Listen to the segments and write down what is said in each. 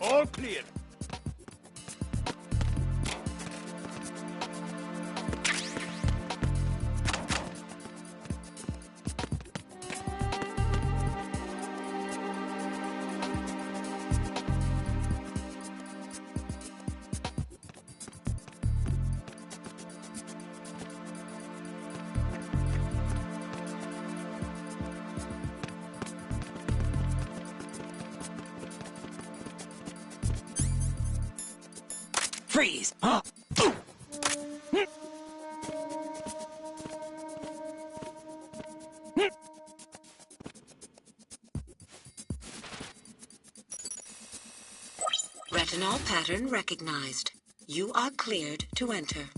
All clear. Freeze! Retinol pattern recognized. You are cleared to enter.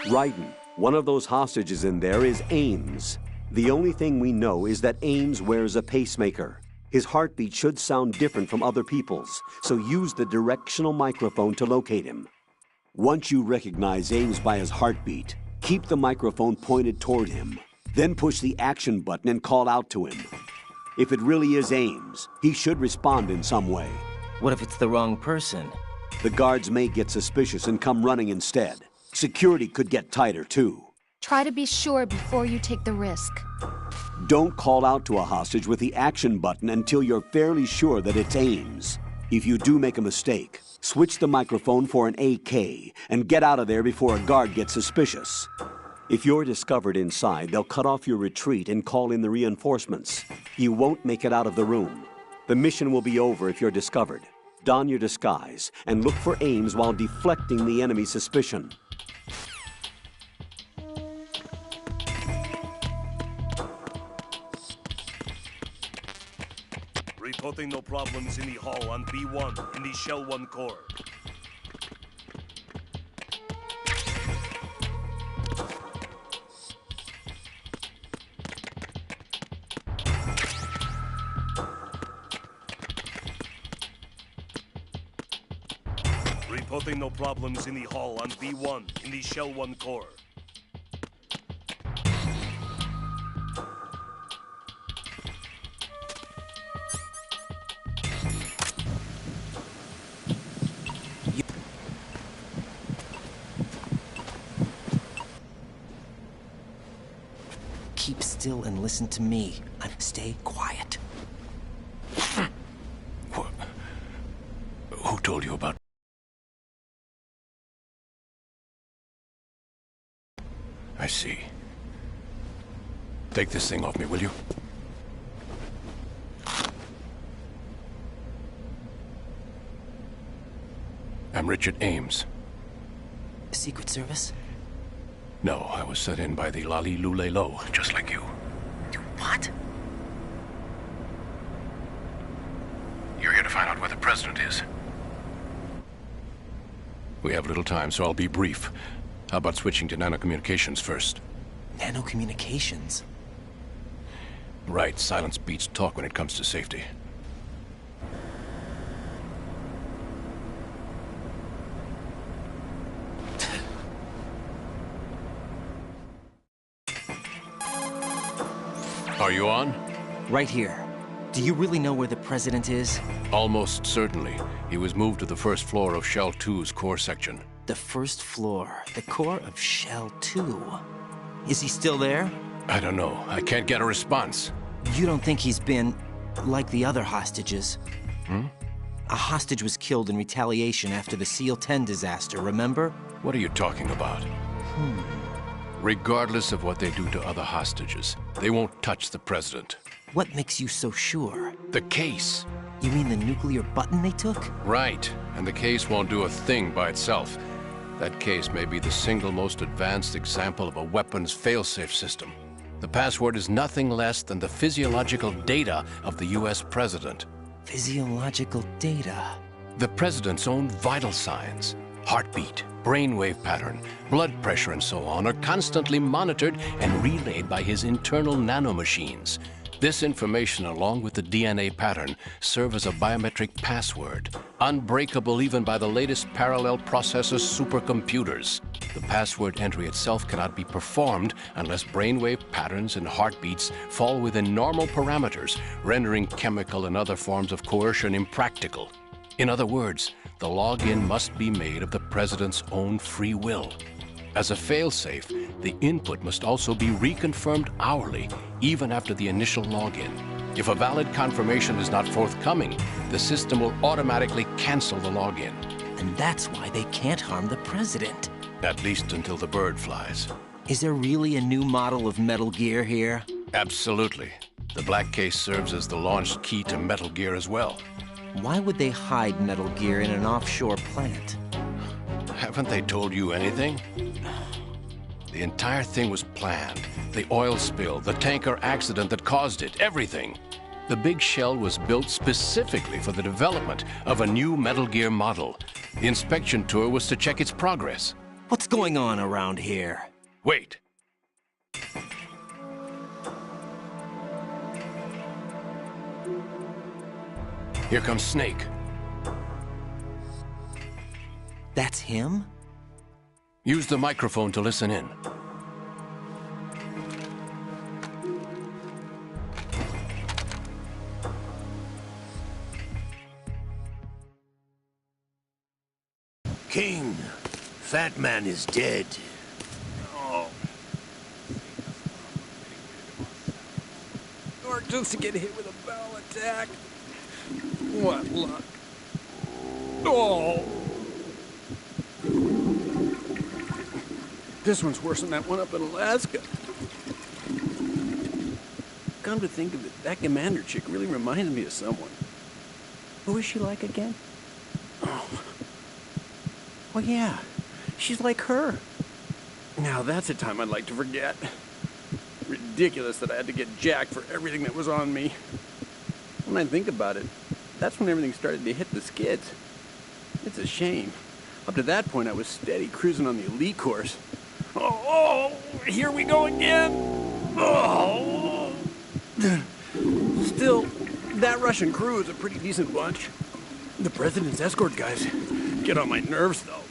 Raiden, one of those hostages in there is Ames. The only thing we know is that Ames wears a pacemaker. His heartbeat should sound different from other people's, so use the directional microphone to locate him. Once you recognize Ames by his heartbeat, keep the microphone pointed toward him. Then push the action button and call out to him. If it really is Ames, he should respond in some way. What if it's the wrong person? The guards may get suspicious and come running instead. Security could get tighter, too. Try to be sure before you take the risk. Don't call out to a hostage with the action button until you're fairly sure that it's Ames. If you do make a mistake, switch the microphone for an AK and get out of there before a guard gets suspicious. If you're discovered inside, they'll cut off your retreat and call in the reinforcements. You won't make it out of the room. The mission will be over if you're discovered. Don your disguise and look for Ames while deflecting the enemy's suspicion. Reporting no problems in the hall on B1 in the Shell 1 core. Reporting no problems in the hall on B1 in the Shell 1 core. Keep still and listen to me. Stay quiet. Who told you about... I see. Take this thing off me, will you? I'm Richard Ames. Secret Service? No, I was sent in by the Lali Lule Lo, just like you. What? You're here to find out where the president is. We have little time, so I'll be brief. How about switching to nanocommunications first? Nanocommunications? Right, silence beats talk when it comes to safety. Are you on? Right here. Do you really know where the president is? Almost certainly. He was moved to the first floor of Shell 2's core section. The first floor, the core of Shell 2. Is he still there? I don't know. I can't get a response. You don't think he's been like the other hostages? A hostage was killed in retaliation after the SEAL 10 disaster, remember? What are you talking about? Regardless of what they do to other hostages, they won't touch the president. What makes you so sure? The case. You mean the nuclear button they took? Right, and the case won't do a thing by itself. That case may be the single most advanced example of a weapons failsafe system. The password is nothing less than the physiological data of the US president. Physiological data. The president's own vital signs, heartbeat, brainwave pattern, blood pressure, and so on, are constantly monitored and relayed by his internal nanomachines. This information, along with the DNA pattern, serve as a biometric password, unbreakable even by the latest parallel processor supercomputers. The password entry itself cannot be performed unless brainwave patterns and heartbeats fall within normal parameters, rendering chemical and other forms of coercion impractical. In other words, the login must be made of the president's own free will. As a failsafe, the input must also be reconfirmed hourly, even after the initial login. If a valid confirmation is not forthcoming, the system will automatically cancel the login. And that's why they can't harm the president. At least until the bird flies. Is there really a new model of Metal Gear here? Absolutely. The black case serves as the launch key to Metal Gear as well. Why would they hide Metal Gear in an offshore plant? Haven't they told you anything? The entire thing was planned. The oil spill, the tanker accident that caused it, everything. The big shell was built specifically for the development of a new Metal Gear model. The inspection tour was to check its progress. What's going on around here? Wait. Here comes Snake. That's him? Use the microphone to listen in. King, Fat Man is dead. Or just to get hit with a bowel attack. What luck. Oh! This one's worse than that one up in Alaska. Come to think of it, that commander chick really reminds me of someone. Who is she like again? Oh yeah, she's like her. Now that's a time I'd like to forget. Ridiculous that I had to get jacked for everything that was on me. When I think about it, that's when everything started to hit the skids. It's a shame. Up to that point, I was steady cruising on the elite course. Oh, here we go again. Oh. Still, that Russian crew is a pretty decent bunch. The president's escort guys get on my nerves, though.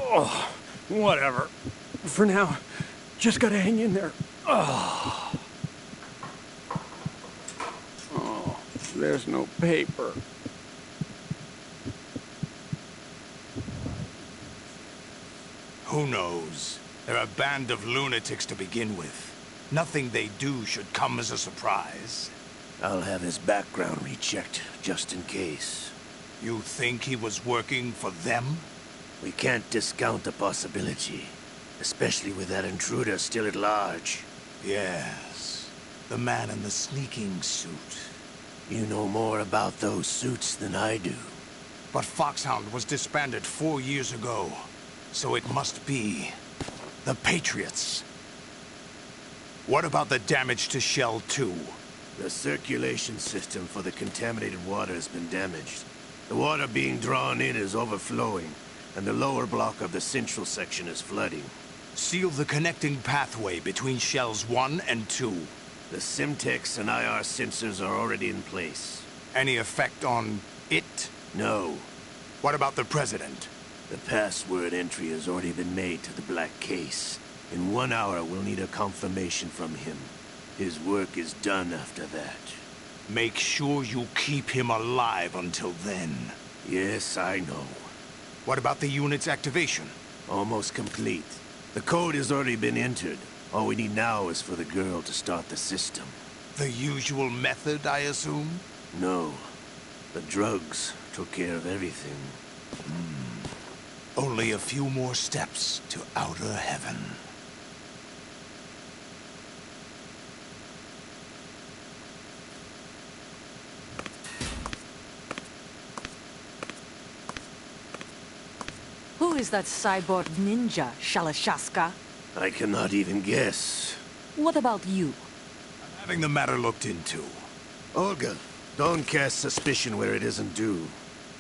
Oh, whatever. For now, just gotta hang in there. Oh, there's no paper. Who knows? They're a band of lunatics to begin with. Nothing they do should come as a surprise. I'll have his background rechecked, just in case. You think he was working for them? We can't discount the possibility, especially with that intruder still at large. Yes, the man in the sneaking suit. You know more about those suits than I do. But Foxhound was disbanded 4 years ago, so it must be the Patriots. What about the damage to Shell 2? The circulation system for the contaminated water has been damaged. The water being drawn in is overflowing, and the lower block of the central section is flooding. Seal the connecting pathway between Shells 1 and 2. The Simtex and IR sensors are already in place. Any effect on it? No. What about the President? The password entry has already been made to the black case. In 1 hour, we'll need a confirmation from him. His work is done after that. Make sure you keep him alive until then. Yes, I know. What about the unit's activation? Almost complete. The code has already been entered. All we need now is for the girl to start the system. The usual method, I assume? No. The drugs took care of everything. Only a few more steps to outer heaven. Who is that cyborg ninja, Shalashaska? I cannot even guess. What about you? I'm having the matter looked into. Olga, don't cast suspicion where it isn't due.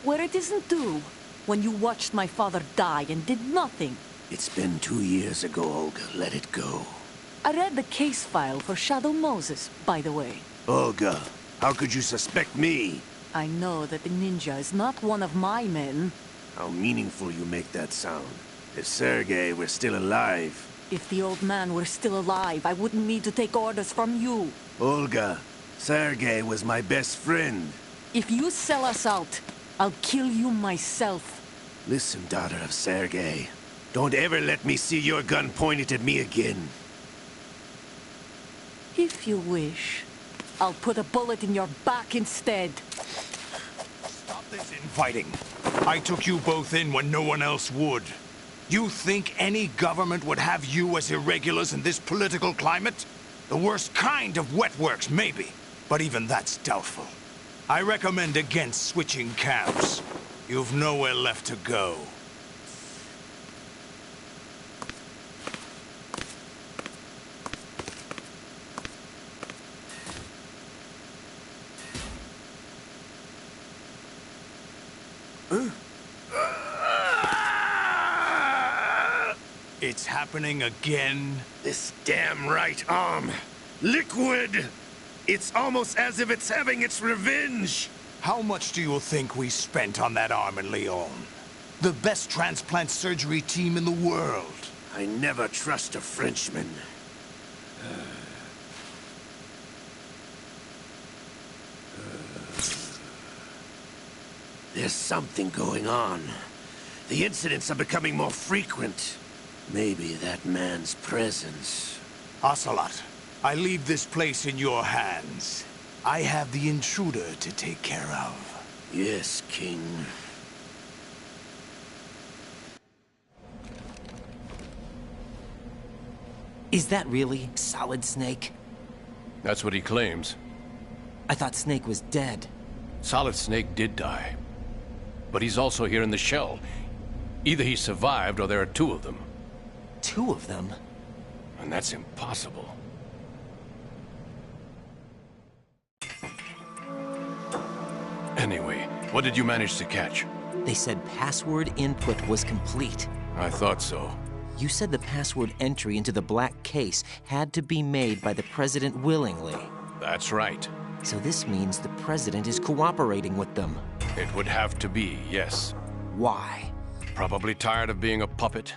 Where it isn't due, when you watched my father die and did nothing. It's been 2 years ago, Olga. Let it go. I read the case file for Shadow Moses, by the way. Olga, how could you suspect me? I know that the ninja is not one of my men. How meaningful you make that sound. If Sergei were still alive... If the old man were still alive, I wouldn't need to take orders from you. Olga, Sergei was my best friend. If you sell us out, I'll kill you myself. Listen, daughter of Sergei. Don't ever let me see your gun pointed at me again. If you wish, I'll put a bullet in your back instead. Stop this infighting. I took you both in when no one else would. You think any government would have you as irregulars in this political climate? The worst kind of wet works, maybe. But even that's doubtful. I recommend against switching camps. You've nowhere left to go. It's happening again? This damn right arm. Liquid! It's almost as if it's having its revenge. How much do you think we spent on that arm in Lyon? The best transplant surgery team in the world. I never trust a Frenchman. There's something going on. The incidents are becoming more frequent. Maybe that man's presence. Ocelot, I leave this place in your hands. I have the intruder to take care of. Yes, King. Is that really Solid Snake? That's what he claims. I thought Snake was dead. Solid Snake did die. But he's also here in the shell. Either he survived or there are two of them. Two of them? And that's impossible. Anyway, what did you manage to catch? They said password input was complete. I thought so. You said the password entry into the black case had to be made by the President willingly. That's right. So this means the President is cooperating with them. It would have to be, yes. Why? Probably tired of being a puppet,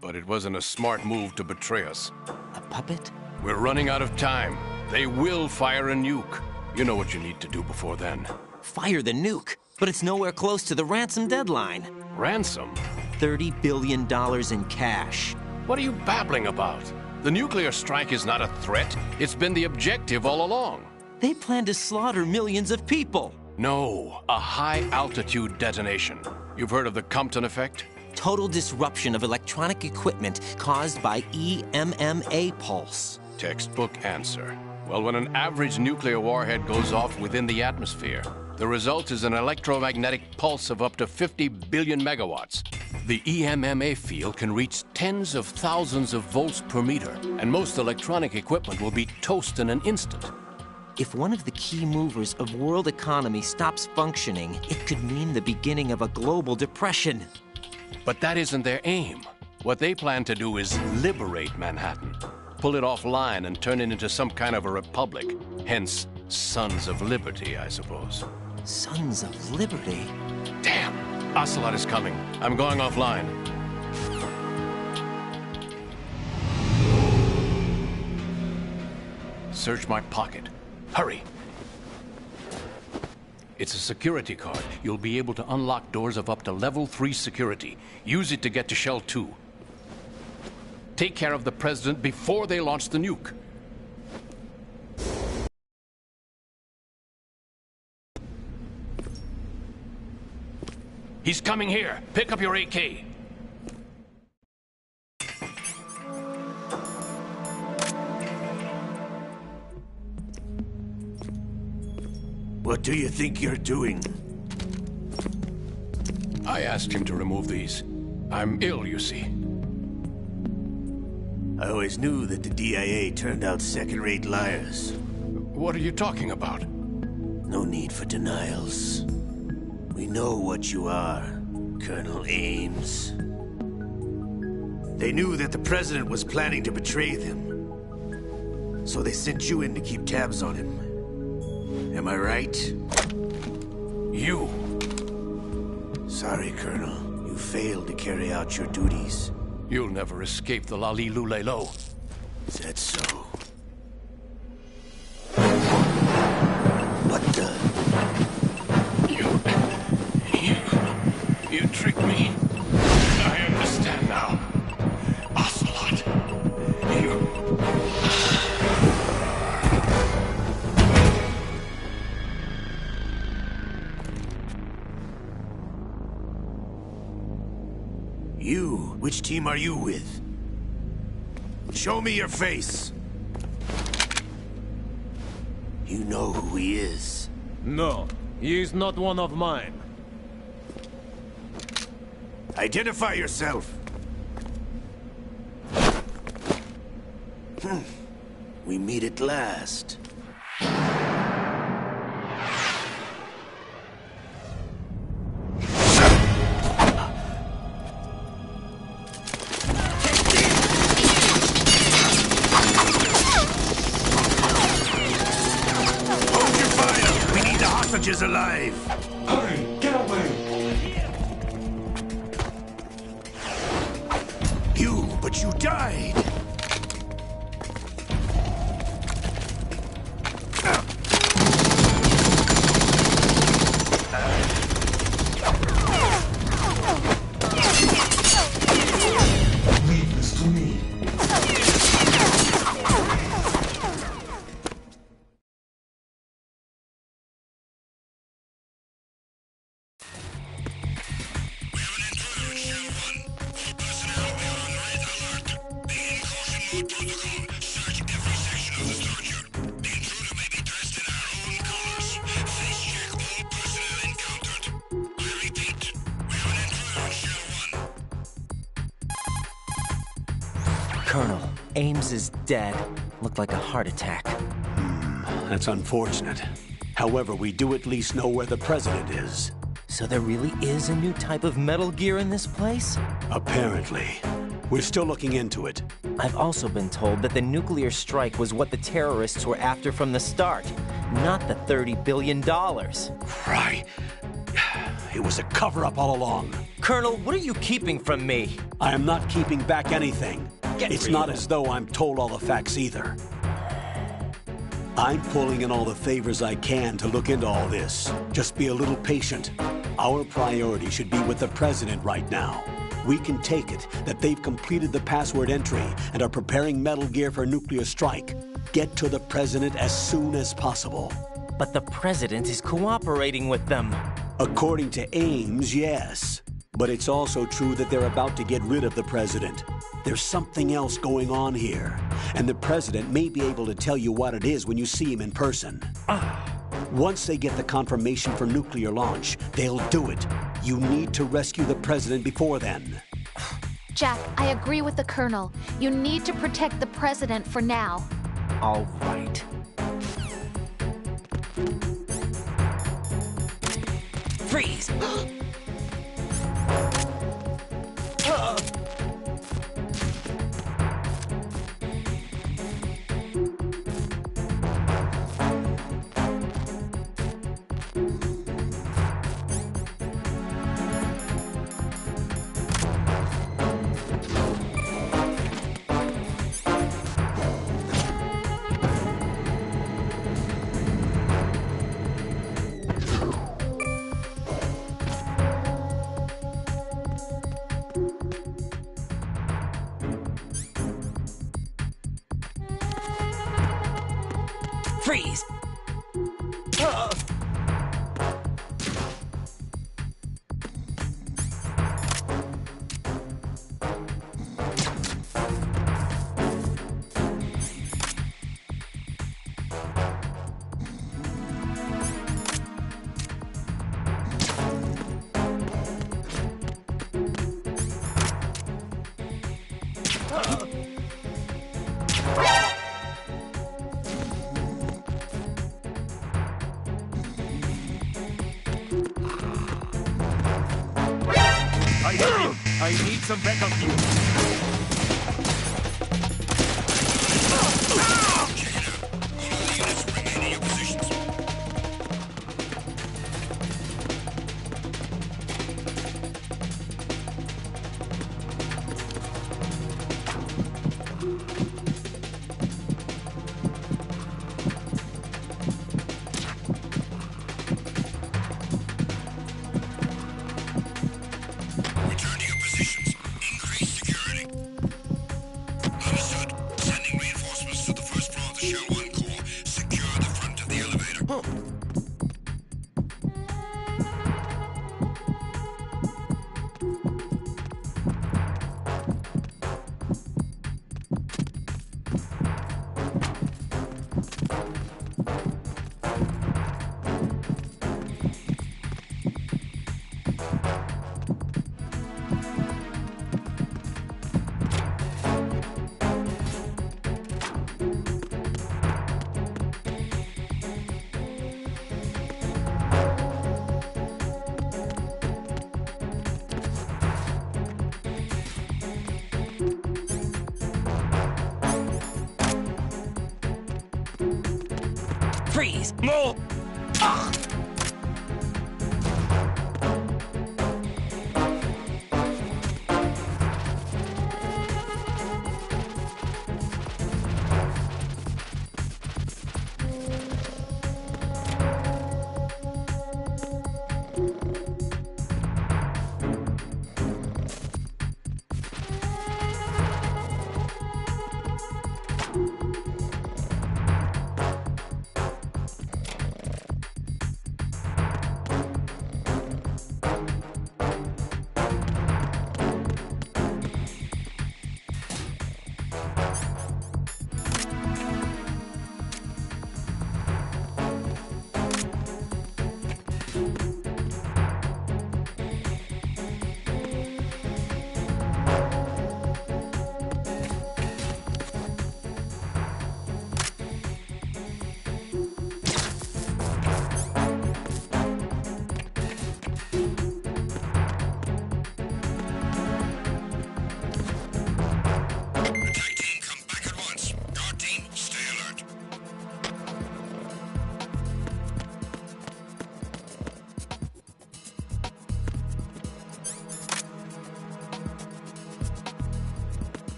but it wasn't a smart move to betray us. A puppet? We're running out of time. They will fire a nuke. You know what you need to do before then. Fire the nuke? But it's nowhere close to the ransom deadline. Ransom? $30 billion in cash. What are you babbling about? The nuclear strike is not a threat. It's been the objective all along. They plan to slaughter millions of people. No, a high-altitude detonation. You've heard of the Compton effect? Total disruption of electronic equipment caused by EMMA pulse. Textbook answer. Well, when an average nuclear warhead goes off within the atmosphere, the result is an electromagnetic pulse of up to 50 billion megawatts. The EMMA field can reach tens of thousands of volts per meter, and most electronic equipment will be toast in an instant. If one of the key movers of world economy stops functioning, it could mean the beginning of a global depression. But that isn't their aim. What they plan to do is liberate Manhattan. Pull it offline and turn it into some kind of a republic. Hence, Sons of Liberty, I suppose. Sons of Liberty? Damn! Ocelot is coming. I'm going offline. Search my pocket. Hurry! It's a security card. You'll be able to unlock doors of up to level 3 security. Use it to get to Shell 2. Take care of the President before they launch the nuke. He's coming here. Pick up your AK. What do you think you're doing? I asked him to remove these. I'm ill, you see. I always knew that the DIA turned out second-rate liars. What are you talking about? No need for denials. We know what you are, Colonel Ames. They knew that the President was planning to betray them. So they sent you in to keep tabs on him. Am I right? You! Sorry, Colonel. You failed to carry out your duties. You'll never escape the Lali Lulelo. Is that so? What the? You tricked me. I understand now. Ocelot. You? Which team are you with? Show me your face. You know who he is. No, he is not one of mine. Identify yourself. We meet at last. Hold your fire! We need the hostages alive! Hurry, get away! But you died! Leave this to me. Colonel, Ames is dead. Looked like a heart attack. That's unfortunate. However, we do at least know where the President is. So there really is a new type of Metal Gear in this place? Apparently. We're still looking into it. I've also been told that the nuclear strike was what the terrorists were after from the start, not the $30 billion. Right. It was a cover-up all along. Colonel, what are you keeping from me? I am not keeping back anything. It's real. not as though I'm told all the facts either. I'm pulling in all the favors I can to look into all this. Just be a little patient. Our priority should be with the President right now. We can take it that they've completed the password entry and are preparing Metal Gear for nuclear strike. Get to the President as soon as possible. But the President is cooperating with them. According to Ames, yes. But it's also true that they're about to get rid of the President. There's something else going on here, and the President may be able to tell you what it is when you see him in person. Once they get the confirmation for nuclear launch, they'll do it. You need to rescue the President before then. Jack, I agree with the Colonel. You need to protect the President for now. All right. Freeze! Freeze! I need some backup here. Freeze! No!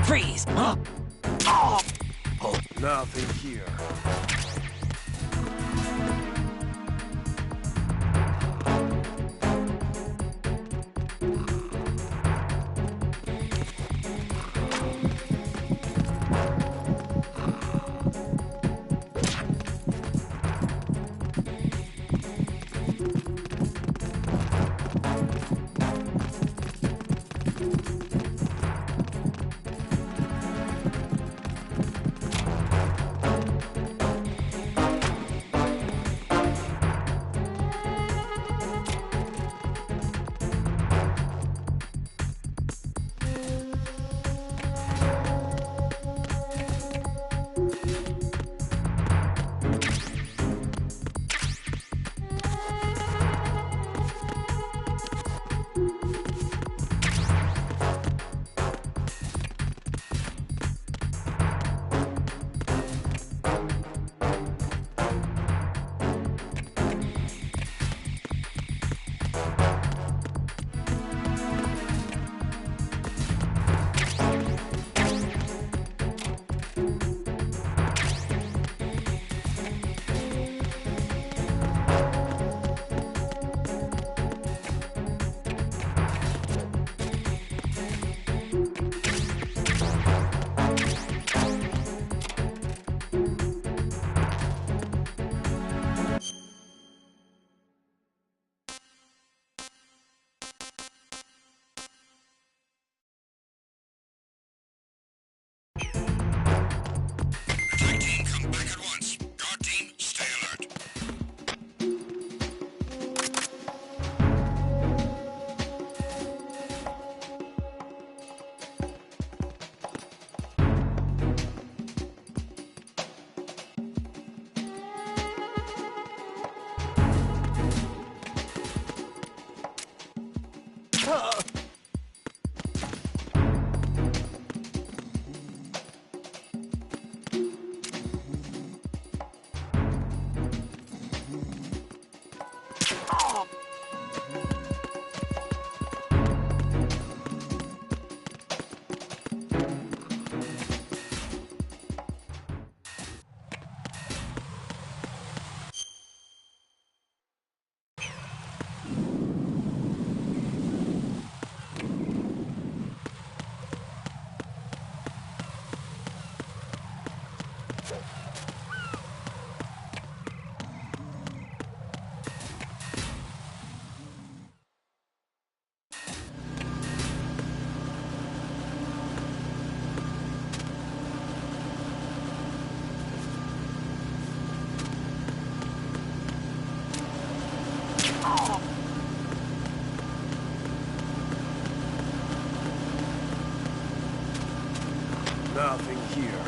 Freeze! Huh? Oh! Oh, nothing here. Nothing here.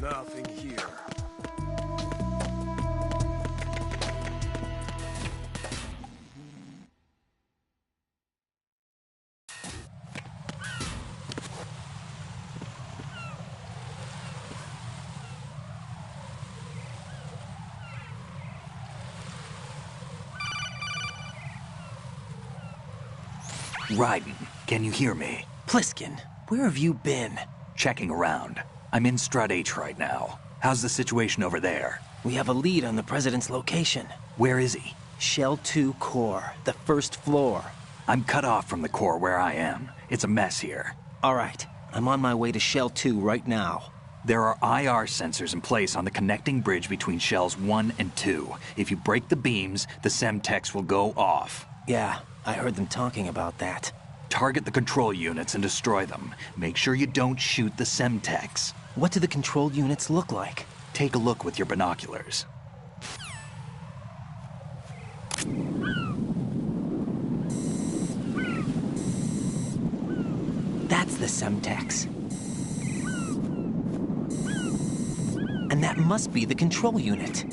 Nothing here. Raiden, can you hear me? Pliskin, where have you been? Checking around. I'm in Strut H right now. How's the situation over there? We have a lead on the President's location. Where is he? Shell 2 core, the first floor. I'm cut off from the core where I am. It's a mess here. All right, I'm on my way to Shell 2 right now. There are IR sensors in place on the connecting bridge between Shells 1 and 2. If you break the beams, the Semtex will go off. Yeah, I heard them talking about that. Target the control units and destroy them. Make sure you don't shoot the Semtex. What do the control units look like? Take a look with your binoculars. That's the Semtex. And that must be the control unit.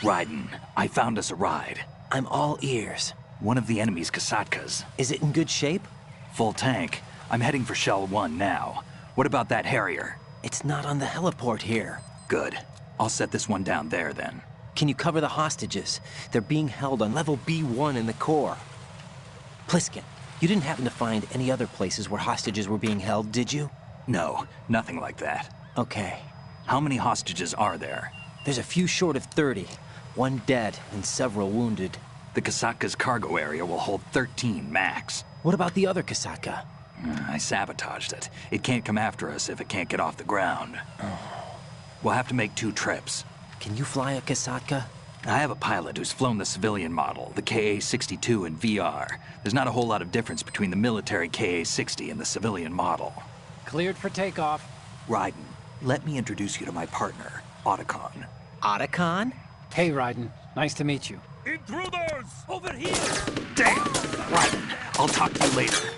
Raiden, I found us a ride. I'm all ears. One of the enemy's Kasatkas. Is it in good shape? Full tank. I'm heading for Shell 1 now. What about that Harrier? It's not on the heliport here. Good. I'll set this one down there then. Can you cover the hostages? They're being held on level B1 in the core. Pliskin, you didn't happen to find any other places where hostages were being held, did you? No, nothing like that. Okay. How many hostages are there? There's a few short of 30. One dead and several wounded. The Kasatka's cargo area will hold 13 max. What about the other Kasatka? I sabotaged it. It can't come after us if it can't get off the ground. We'll have to make 2 trips. Can you fly a Kasatka? I have a pilot who's flown the civilian model, the KA-62 in VR. There's not a whole lot of difference between the military KA-60 and the civilian model. Cleared for takeoff. Raiden, let me introduce you to my partner, Otacon. Otacon? Hey, Raiden. Nice to meet you. Intruders! Over here! Damn! Raiden, I'll talk to you later.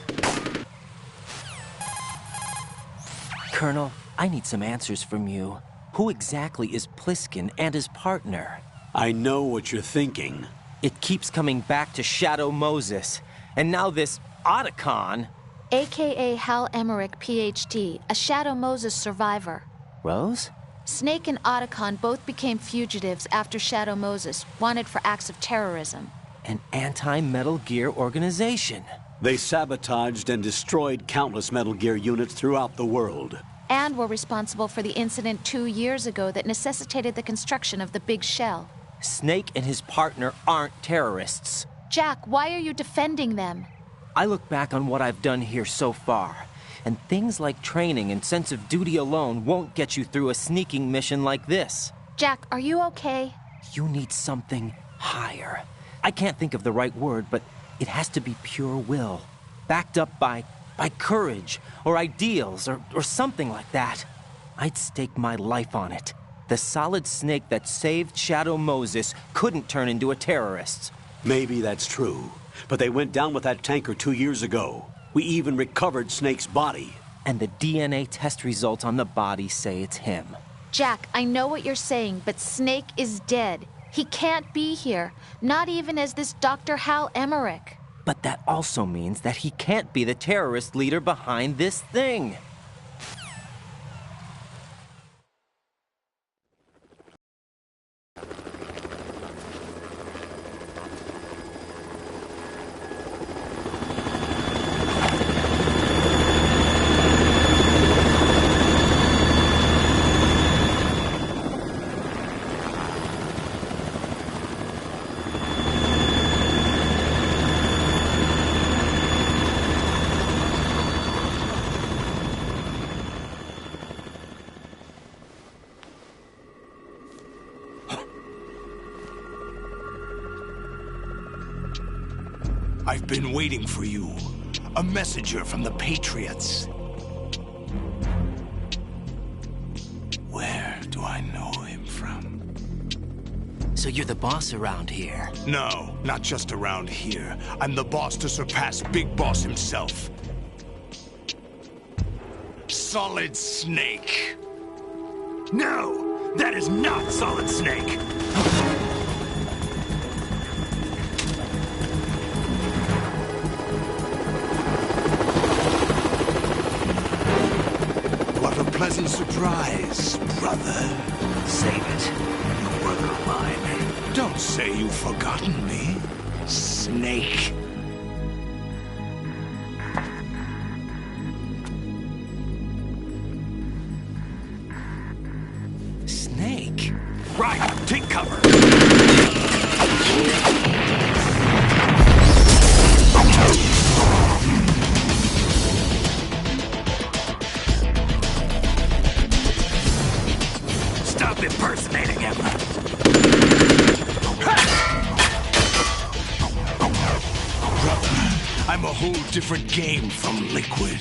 Colonel, I need some answers from you. Who exactly is Pliskin and his partner? I know what you're thinking. It keeps coming back to Shadow Moses. And now this Otacon. AKA Hal Emmerich, PhD, a Shadow Moses survivor. Rose? Snake and Otacon both became fugitives after Shadow Moses, wanted for acts of terrorism. An anti-Metal Gear organization. They sabotaged and destroyed countless Metal Gear units throughout the world. And were responsible for the incident 2 years ago that necessitated the construction of the Big Shell. Snake and his partner aren't terrorists. Jack, why are you defending them? I look back on what I've done here so far, and things like training and sense of duty alone won't get you through a sneaking mission like this. Jack, are you okay? You need something higher. I can't think of the right word, but it has to be pure will, backed up by courage, or ideals, or something like that. I'd stake my life on it. The Solid Snake that saved Shadow Moses couldn't turn into a terrorist. Maybe that's true, but they went down with that tanker 2 years ago. We even recovered Snake's body. And the DNA test results on the body say it's him. Jack, I know what you're saying, but Snake is dead. He can't be here, not even as this Dr. Hal Emmerich. But that also means that he can't be the terrorist leader behind this thing. I've been waiting for you. A messenger from the Patriots. Where do I know him from? So you're the boss around here? No, not just around here. I'm the boss to surpass Big Boss himself. Solid Snake. No, that is not Solid Snake. Pleasant surprise, brother. Save it. You brother of mine. Don't say you've forgotten me, Snake. Snake? Right, take cover. Stop impersonating him. Brother, I'm a whole different game from Liquid.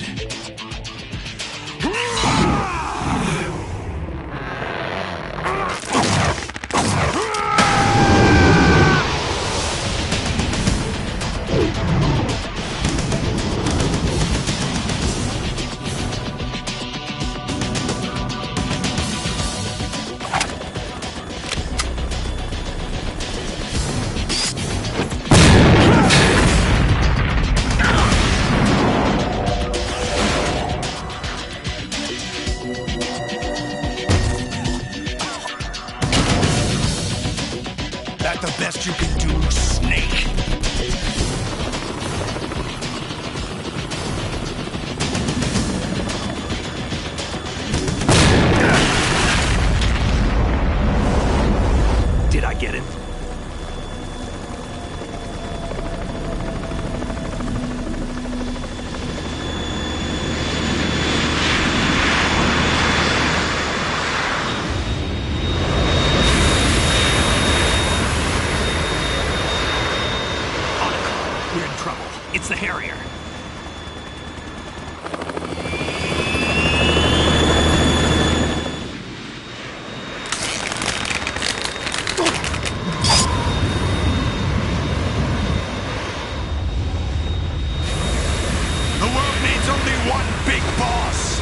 That means only one big boss.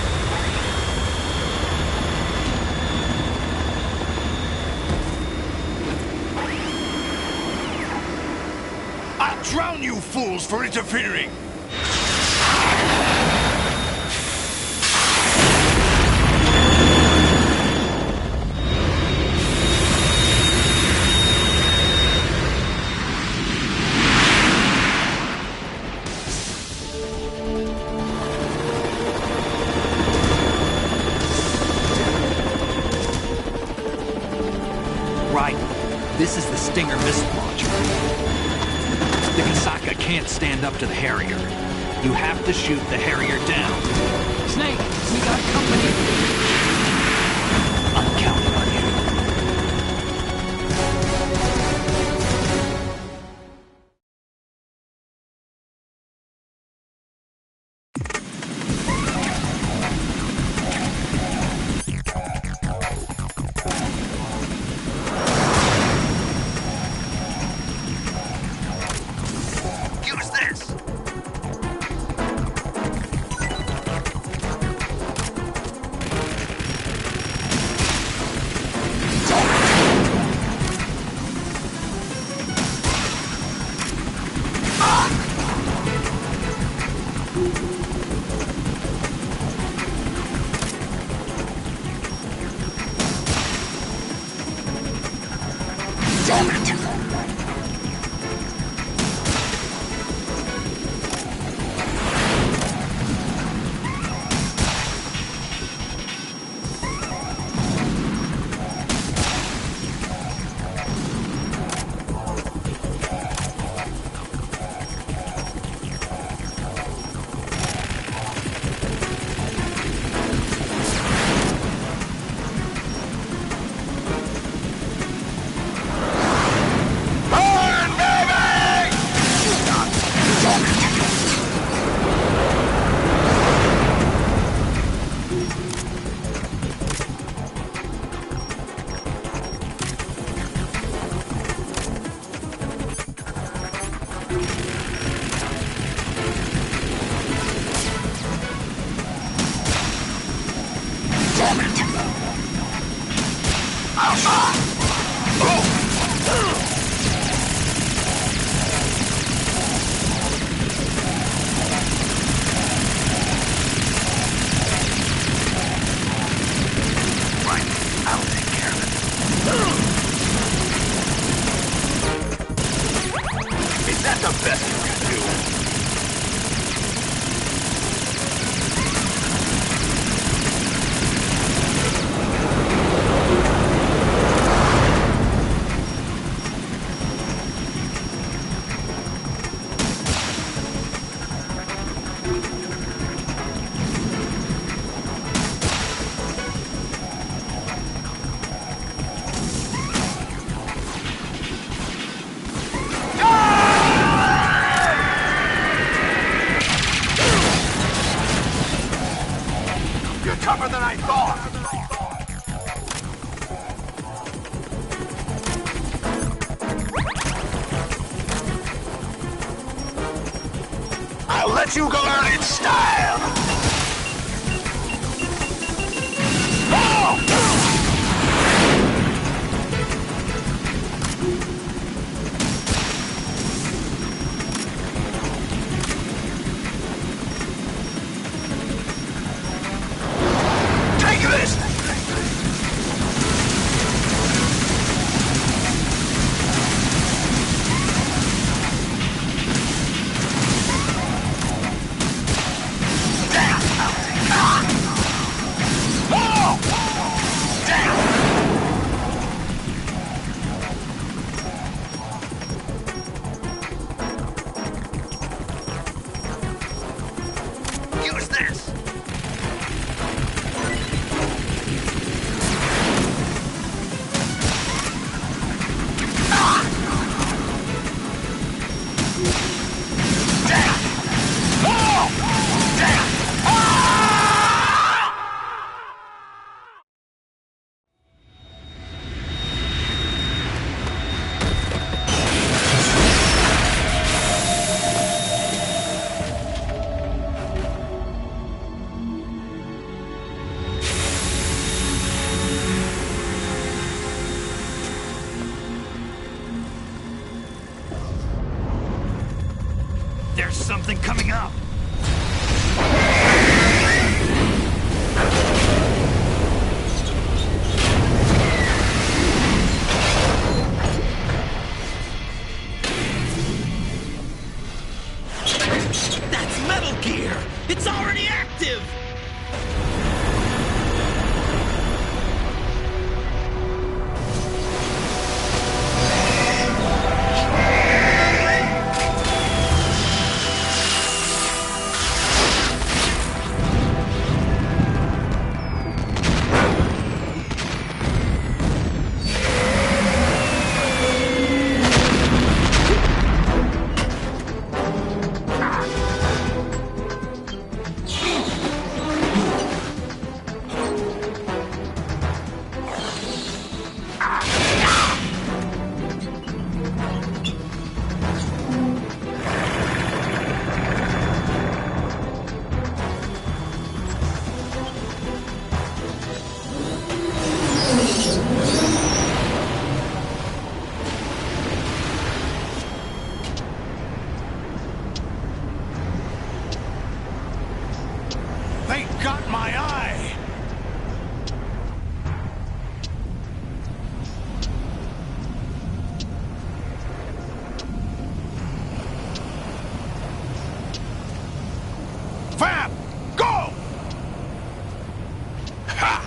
I'll drown you fools for interfering. This is the Stinger missile launcher. The Kasaka can't stand up to the Harrier. You have to shoot the Harrier down. Snake, we got company. I'm counting on you. Let you go out in style! Take this! something coming up! That's Metal Gear! It's already active! They got my eye! Fab! Go! Ha!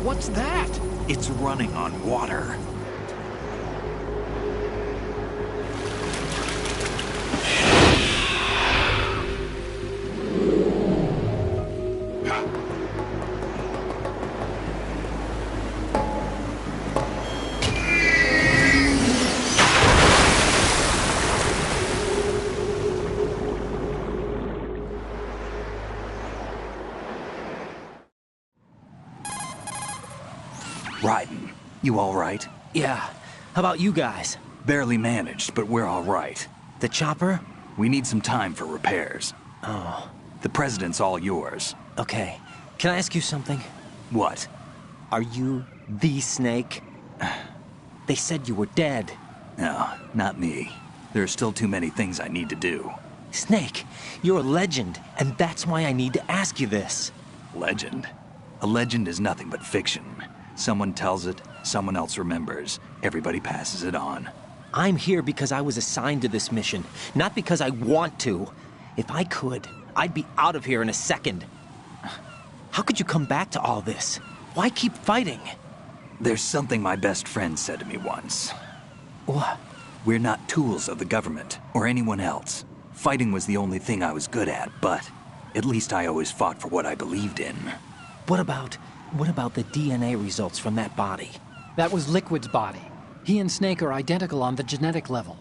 What's that? It's running on water. Raiden, you all right? Yeah. How about you guys? Barely managed, but we're all right. The chopper? We need some time for repairs. Oh. The president's all yours. Okay. Can I ask you something? What? Are you the Snake? They said you were dead. No, not me. There are still too many things I need to do. Snake, you're a legend, and that's why I need to ask you this. Legend? A legend is nothing but fiction. Someone tells it, someone else remembers. Everybody passes it on. I'm here because I was assigned to this mission, not because I want to. If I could, I'd be out of here in a second. How could you come back to all this? Why keep fighting? There's something my best friend said to me once. What? We're not tools of the government or anyone else. Fighting was the only thing I was good at, but at least I always fought for what I believed in. What about the DNA results from that body? That was Liquid's body. He and Snake are identical on the genetic level.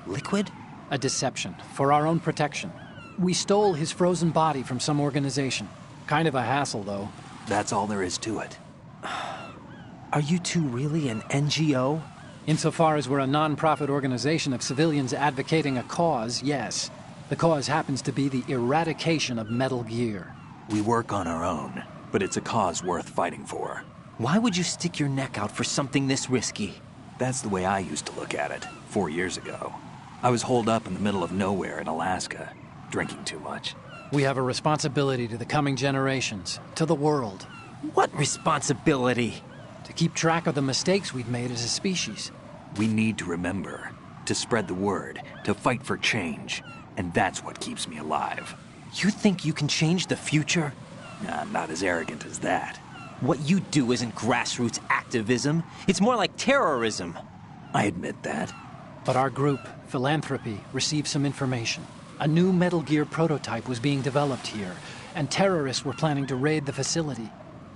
Liquid? A deception, for our own protection. We stole his frozen body from some organization. Kind of a hassle, though. That's all there is to it. Are you two really an NGO? Insofar as we're a non-profit organization of civilians advocating a cause, yes. The cause happens to be the eradication of Metal Gear. We work on our own, but it's a cause worth fighting for. Why would you stick your neck out for something this risky? That's the way I used to look at it, 4 years ago. I was holed up in the middle of nowhere in Alaska, drinking too much. We have a responsibility to the coming generations, to the world. What responsibility? To keep track of the mistakes we've made as a species. We need to remember, to spread the word, to fight for change. And that's what keeps me alive. You think you can change the future? I'm not as arrogant as that. What you do isn't grassroots activism. It's more like terrorism. I admit that. But our group, Philanthropy, received some information. A new Metal Gear prototype was being developed here, and terrorists were planning to raid the facility.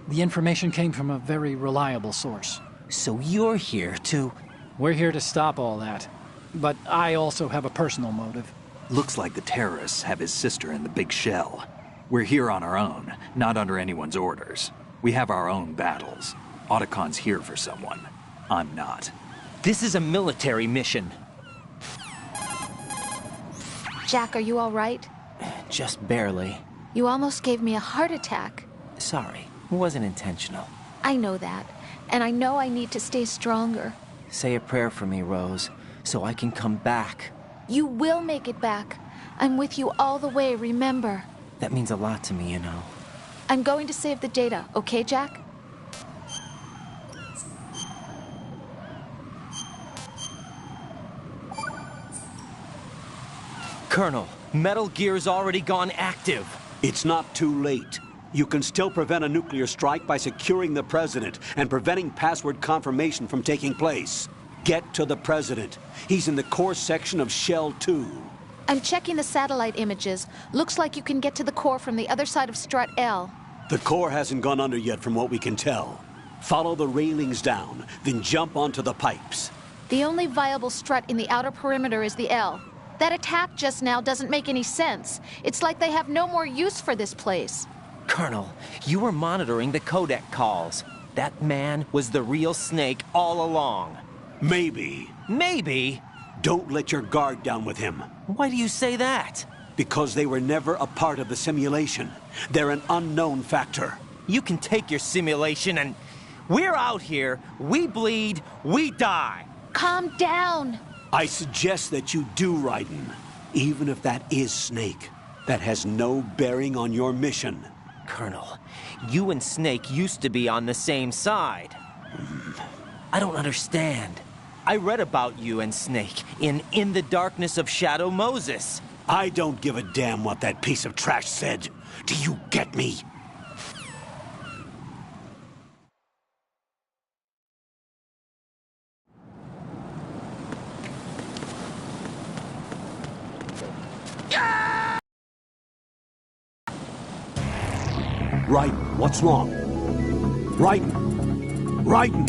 The information came from a very reliable source. So you're here to... We're here to stop all that. but I also have a personal motive. Looks like the terrorists have his sister in the big shell. We're here on our own, not under anyone's orders. We have our own battles. Otacon's here for someone. I'm not. This is a military mission. Jack, are you all right? Just barely. You almost gave me a heart attack. Sorry, it wasn't intentional. I know that, and I know I need to stay stronger. Say a prayer for me, Rose, so I can come back. You will make it back. I'm with you all the way, remember? That means a lot to me, you know. I'm going to save the data, okay, Jack? Colonel, Metal Gear's already gone active. It's not too late. You can still prevent a nuclear strike by securing the President and preventing password confirmation from taking place. Get to the President. He's in the core section of Shell 2. I'm checking the satellite images. Looks like you can get to the core from the other side of Strut L. The core hasn't gone under yet from what we can tell. Follow the railings down, then jump onto the pipes. The only viable strut in the outer perimeter is the L. That attack just now doesn't make any sense. It's like they have no more use for this place. Colonel, you were monitoring the codec calls. That man was the real Snake all along. Maybe. Maybe? Don't let your guard down with him. Why do you say that? Because they were never a part of the simulation. They're an unknown factor. You can take your simulation and... We're out here, we bleed, we die. Calm down. I suggest that you do, Raiden. Even if that is Snake. That has no bearing on your mission. Colonel, you and Snake used to be on the same side. I don't understand. I read about you and Snake in the Darkness of Shadow Moses. I don't give a damn what that piece of trash said. Do you get me? Raiden, what's wrong? Raiden! Raiden!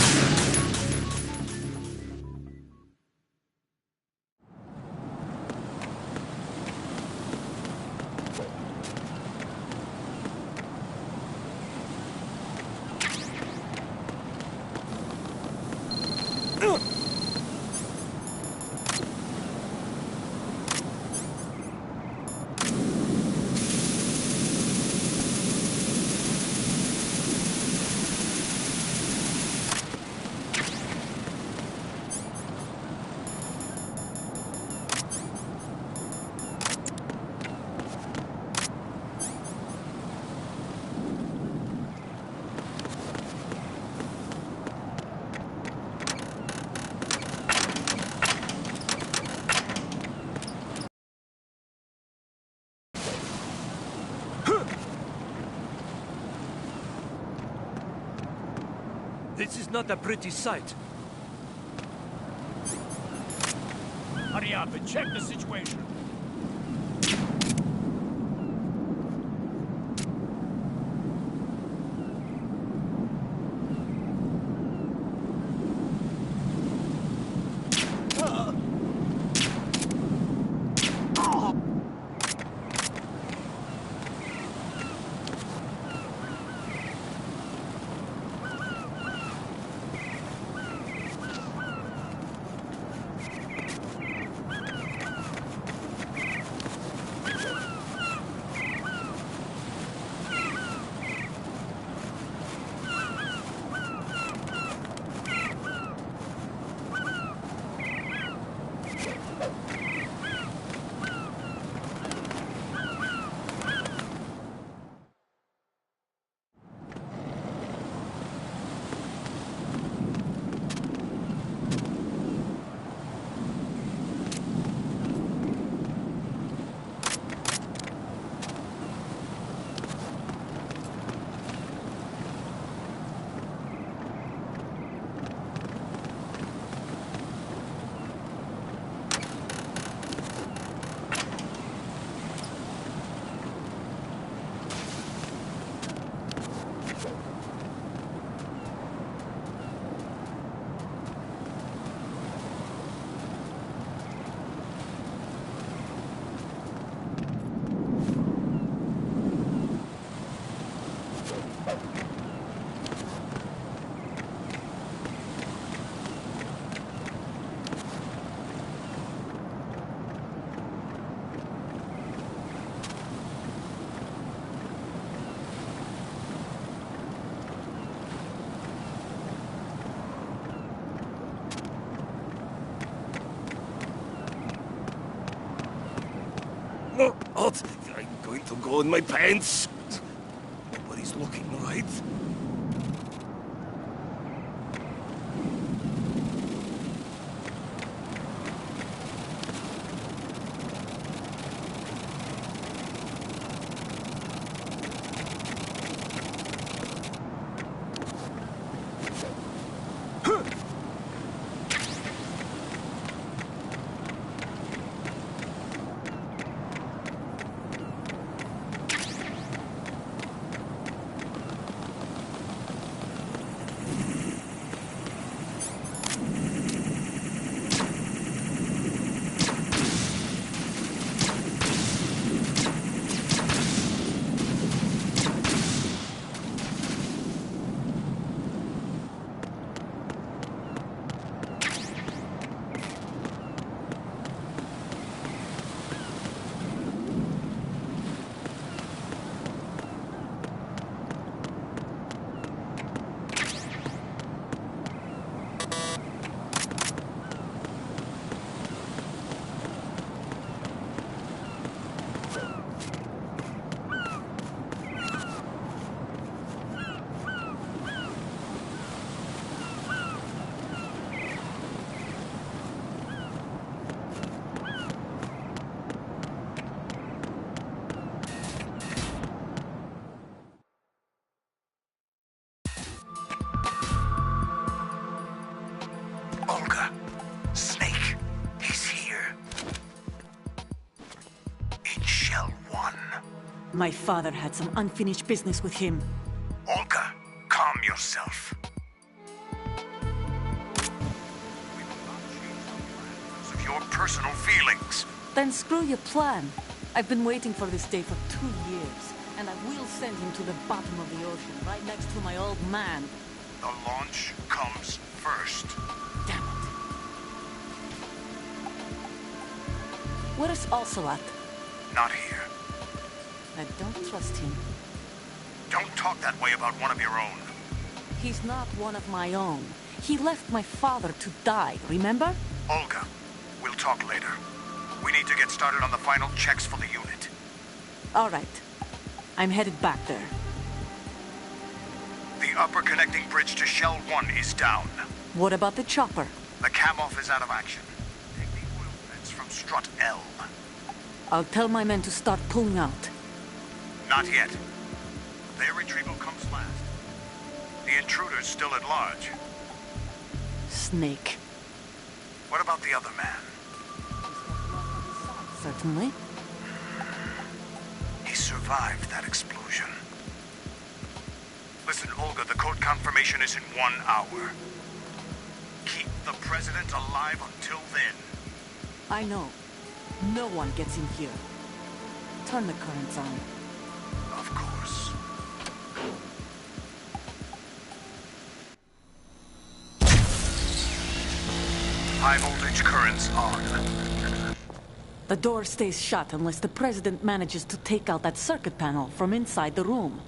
This is not a pretty sight. Hurry up and check the situation. Oh, I'm going to go in my pants. Nobody's looking, right? Olga, Snake, he's here. In Shell 1. My father had some unfinished business with him. Olga, calm yourself. Because of your personal feelings. Then screw your plan. I've been waiting for this day for 2 years, and I will send him to the bottom of the ocean, right next to my old man. The launch comes first. Damn it. Where's Ocelot? Not here. I don't trust him. Don't talk that way about one of your own. He's not one of my own. He left my father to die, remember? Olga, we'll talk later. We need to get started on the final checks for the unit. All right. I'm headed back there. The upper connecting bridge to Shell 1 is down. What about the chopper? The cam-off is out of action. Take the oil vents from strut L. I'll tell my men to start pulling out. Not yet. Their retrieval comes last. The intruder's still at large. Snake. What about the other man? Certainly. He survived that explosion. Listen, Olga, the code confirmation is in 1 hour. Keep the president alive until then. I know. No one gets in here. Turn the currents on. Of course. High voltage currents on. The door stays shut unless the president manages to take out that circuit panel from inside the room.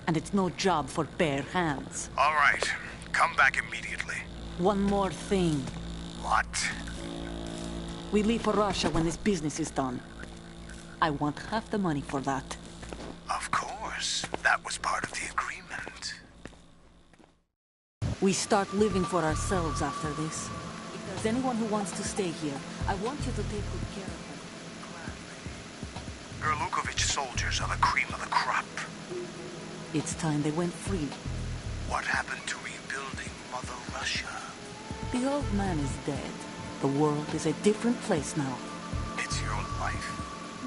And it's no job for bare hands. All right. Come back immediately. One more thing. What? We leave for Russia when this business is done. I want half the money for that. Of course. That was part of the agreement. We start living for ourselves after this. If there's anyone who wants to stay here, I want you to take good care of them. Gurlukovich soldiers are the cream of the crop. It's time they went free. What happened to rebuilding Mother Russia? The old man is dead. The world is a different place now. It's your life.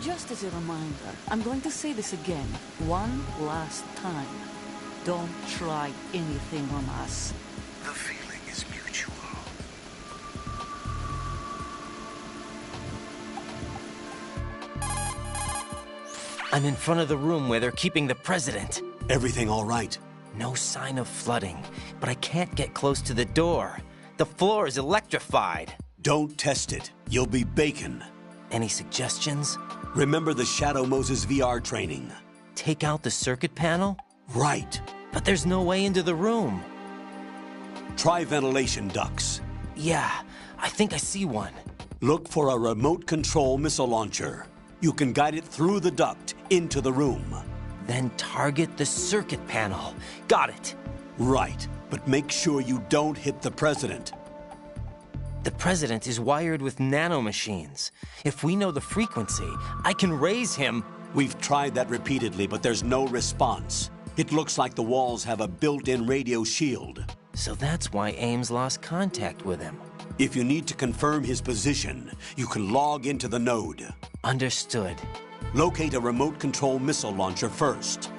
Just as a reminder, I'm going to say this again, one last time. Don't try anything on us. The feeling is mutual. I'm in front of the room where they're keeping the president. Everything all right? No sign of flooding, but I can't get close to the door. The floor is electrified. Don't test it. You'll be bacon. Any suggestions? Remember the Shadow Moses VR training. Take out the circuit panel? Right. But there's no way into the room. Try ventilation ducts. Yeah, I think I see one. Look for a remote control missile launcher. You can guide it through the duct into the room. Then target the circuit panel. Got it. Right, but make sure you don't hit the president. The president is wired with nanomachines. If we know the frequency, I can raise him. We've tried that repeatedly, but there's no response. It looks like the walls have a built-in radio shield. So that's why Ames lost contact with him. If you need to confirm his position, you can log into the node. Understood. Locate a remote control missile launcher first.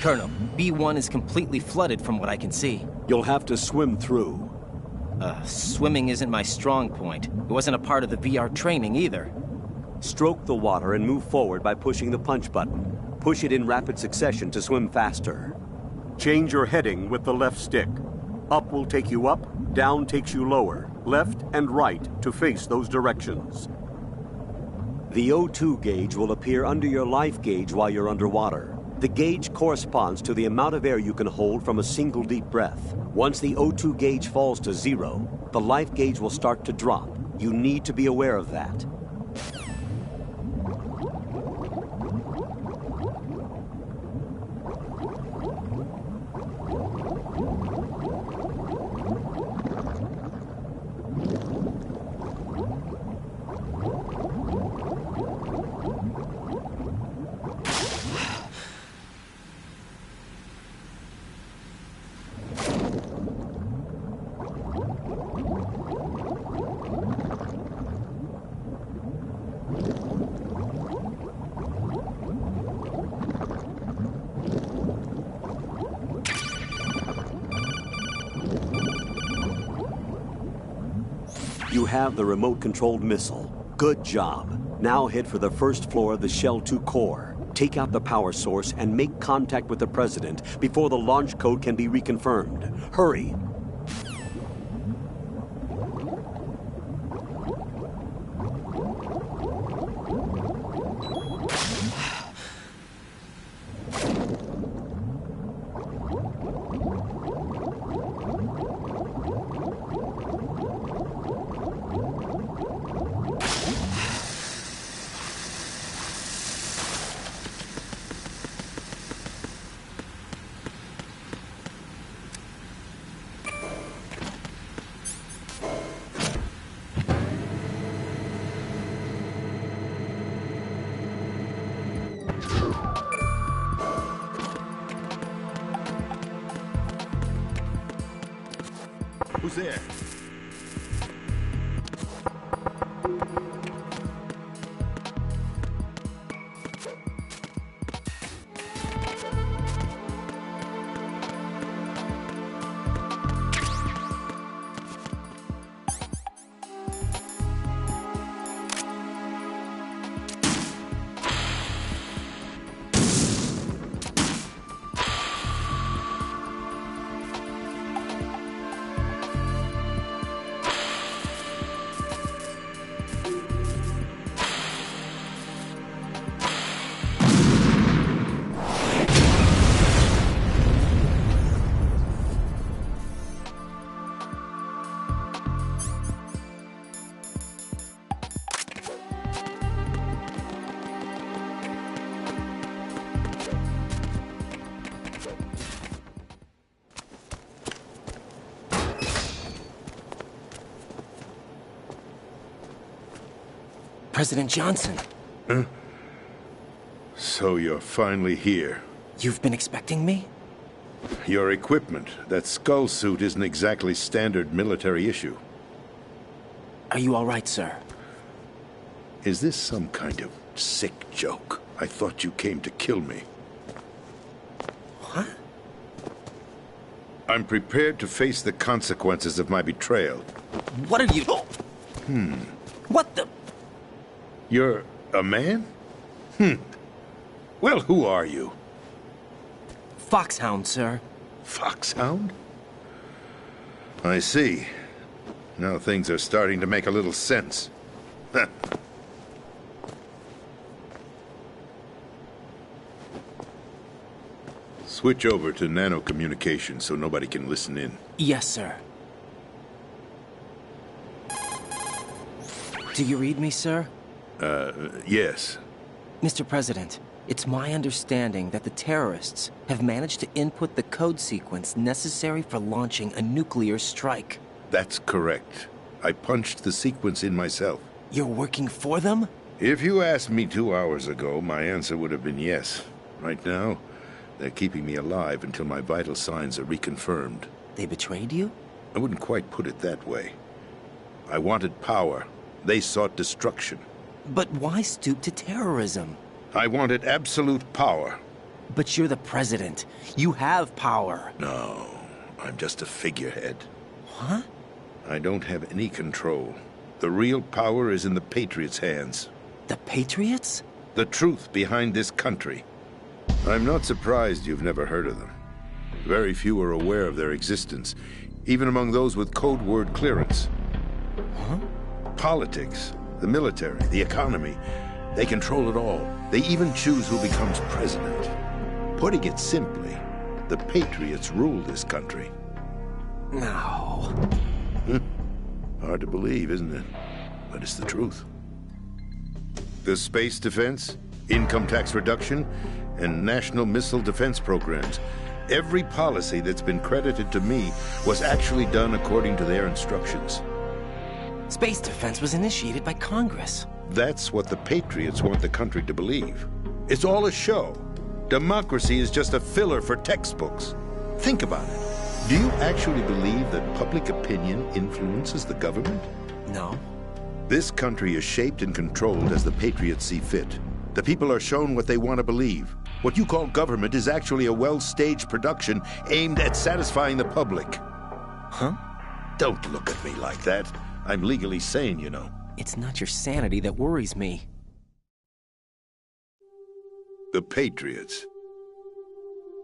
Colonel, B1 is completely flooded from what I can see. You'll have to swim through. Swimming isn't my strong point. It wasn't a part of the VR training either. Stroke the water and move forward by pushing the punch button. Push it in rapid succession to swim faster. Change your heading with the left stick. Up will take you up, down takes you lower, left and right to face those directions. The O2 gauge will appear under your life gauge while you're underwater. The gauge corresponds to the amount of air you can hold from a single deep breath. Once the O2 gauge falls to 0, the life gauge will start to drop. You need to be aware of that. You have the remote-controlled missile. Good job. Now head for the first floor of the Shell 2 core. Take out the power source and make contact with the President before the launch code can be reconfirmed. Hurry! Who's there? President Johnson. Huh? So you're finally here. You've been expecting me? Your equipment, that skull suit, isn't exactly standard military issue. Are you all right, sir? Is this some kind of sick joke? I thought you came to kill me. What? I'm prepared to face the consequences of my betrayal. What are you... What the... You're a man? Well, who are you? Foxhound, sir. Foxhound? I see. Now things are starting to make a little sense. Switch over to nano-communication so nobody can listen in. Yes, sir. Do you read me, sir? Yes. Mr. President, it's my understanding that the terrorists have managed to input the code sequence necessary for launching a nuclear strike. That's correct. I punched the sequence in myself. You're working for them? If you asked me 2 hours ago, my answer would have been yes. Right now, they're keeping me alive until my vital signs are reconfirmed. They betrayed you? I wouldn't quite put it that way. I wanted power. They sought destruction. But why stoop to terrorism? I wanted absolute power. But you're the president. You have power. No, I'm just a figurehead. Huh? I don't have any control. The real power is in the Patriots' hands. The Patriots? The truth behind this country. I'm not surprised you've never heard of them. Very few are aware of their existence, even among those with code word clearance. Huh? Politics, the military, the economy, they control it all. They even choose who becomes president. Putting it simply, the Patriots rule this country. No. Hard to believe, isn't it? But it's the truth. The space defense, income tax reduction, and national missile defense programs. Every policy that's been credited to me was actually done according to their instructions. Space defense was initiated by Congress. That's what the Patriots want the country to believe. It's all a show. Democracy is just a filler for textbooks. Think about it. Do you actually believe that public opinion influences the government? No. This country is shaped and controlled as the Patriots see fit. The people are shown what they want to believe. What you call government is actually a well-staged production aimed at satisfying the public. Huh? Don't look at me like that. I'm legally sane, you know. It's not your sanity that worries me. The Patriots.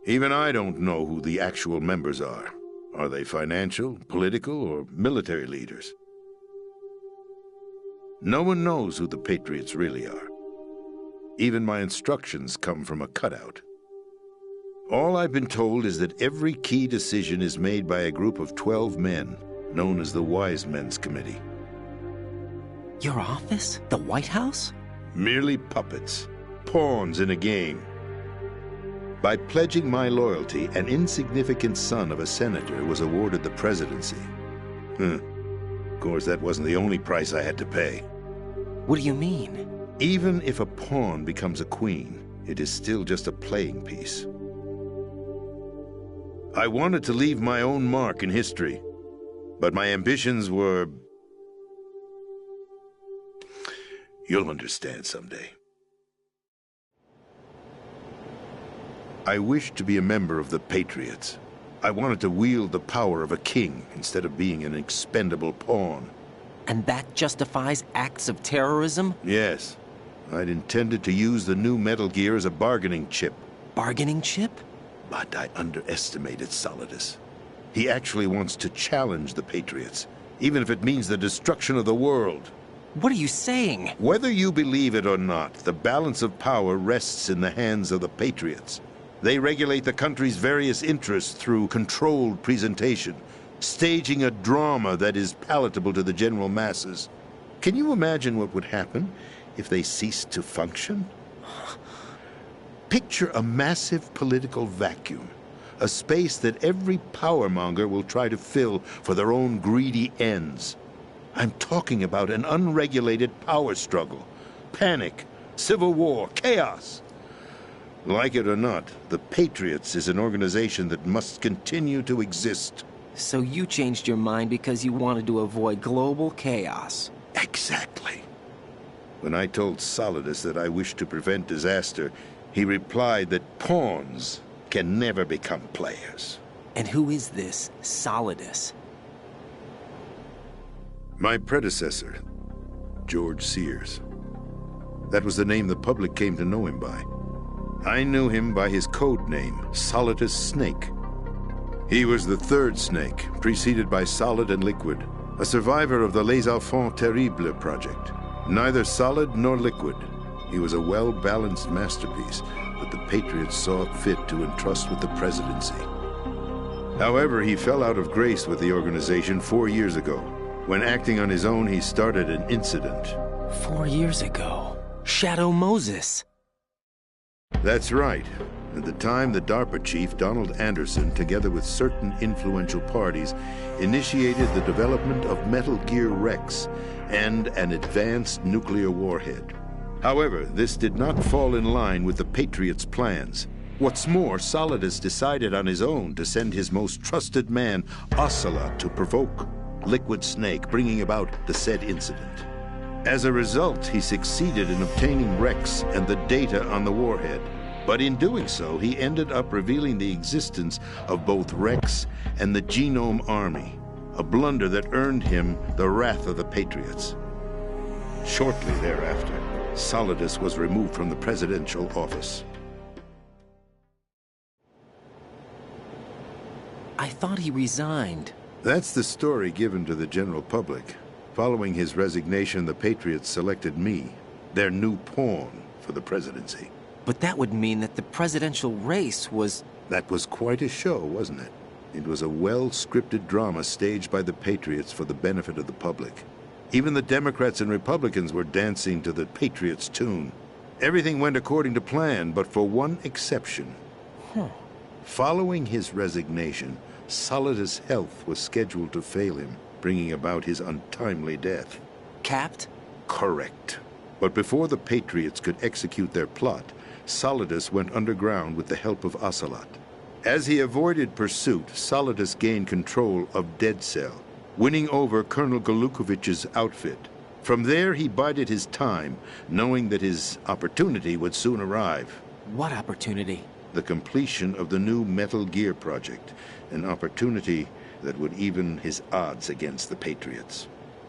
Even I don't know who the actual members are. Are they financial, political, or military leaders? No one knows who the Patriots really are. Even my instructions come from a cutout. All I've been told is that every key decision is made by a group of 12 men, known as the Wise Men's Committee. Your office? The White House? Merely puppets, pawns in a game. By pledging my loyalty, an insignificant son of a senator was awarded the presidency. Of course, that wasn't the only price I had to pay. What do you mean? Even if a pawn becomes a queen, it is still just a playing piece. I wanted to leave my own mark in history, but my ambitions were... You'll understand someday. I wished to be a member of the Patriots. I wanted to wield the power of a king instead of being an expendable pawn. And that justifies acts of terrorism? Yes. I'd intended to use the new Metal Gear as a bargaining chip. Bargaining chip? But I underestimated Solidus. He actually wants to challenge the Patriots, even if it means the destruction of the world. What are you saying? Whether you believe it or not, the balance of power rests in the hands of the Patriots. They regulate the country's various interests through controlled presentation, staging a drama that is palatable to the general masses. Can you imagine what would happen if they ceased to function? Picture a massive political vacuum, a space that every powermonger will try to fill for their own greedy ends. I'm talking about an unregulated power struggle, panic, civil war, chaos. Like it or not, the Patriots is an organization that must continue to exist. So you changed your mind because you wanted to avoid global chaos. Exactly. When I told Solidus that I wished to prevent disaster, he replied that pawns can never become players. And who is this Solidus? My predecessor, George Sears. That was the name the public came to know him by. I knew him by his code name, Solidus Snake. He was the third Snake, preceded by Solid and Liquid, a survivor of the Les Enfants Terribles project. Neither solid nor liquid, he was a well-balanced masterpiece that the Patriots saw fit to entrust with the presidency. However, he fell out of grace with the organization 4 years ago. When acting on his own, he started an incident. 4 years ago? Shadow Moses. That's right. At the time, the DARPA chief, Donald Anderson, together with certain influential parties, initiated the development of Metal Gear Rex and an advanced nuclear warhead. However, this did not fall in line with the Patriots' plans. What's more, Solidus decided on his own to send his most trusted man, Ocelot, to provoke Liquid Snake, bringing about the said incident. As a result, he succeeded in obtaining Rex and the data on the warhead. But in doing so, he ended up revealing the existence of both Rex and the Genome Army, a blunder that earned him the wrath of the Patriots. Shortly thereafter, Solidus was removed from the presidential office. I thought he resigned. That's the story given to the general public. Following his resignation, the Patriots selected me, their new pawn, for the presidency. But that would mean that the presidential race was... That was quite a show, wasn't it? It was a well-scripted drama staged by the Patriots for the benefit of the public. Even the Democrats and Republicans were dancing to the Patriots' tune. Everything went according to plan, but for one exception. Following his resignation, Solidus' health was scheduled to fail him, bringing about his untimely death. Capped? Correct. But before the Patriots could execute their plot, Solidus went underground with the help of Ocelot. As he avoided pursuit, Solidus gained control of Dead Cell, winning over Colonel Golukovich's outfit. From there, he bided his time, knowing that his opportunity would soon arrive. What opportunity? The completion of the new Metal Gear project, an opportunity that would even his odds against the Patriots.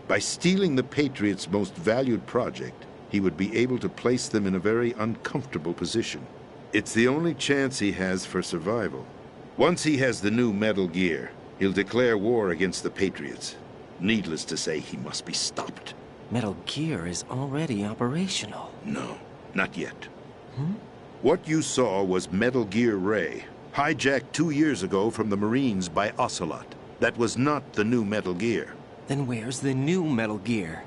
By stealing the Patriots' most valued project, he would be able to place them in a very uncomfortable position. It's the only chance he has for survival. Once he has the new Metal Gear, he'll declare war against the Patriots. Needless to say, he must be stopped. Metal Gear is already operational. No, not yet. What you saw was Metal Gear Ray, hijacked 2 years ago from the Marines by Ocelot. That was not the new Metal Gear. Then where's the new Metal Gear?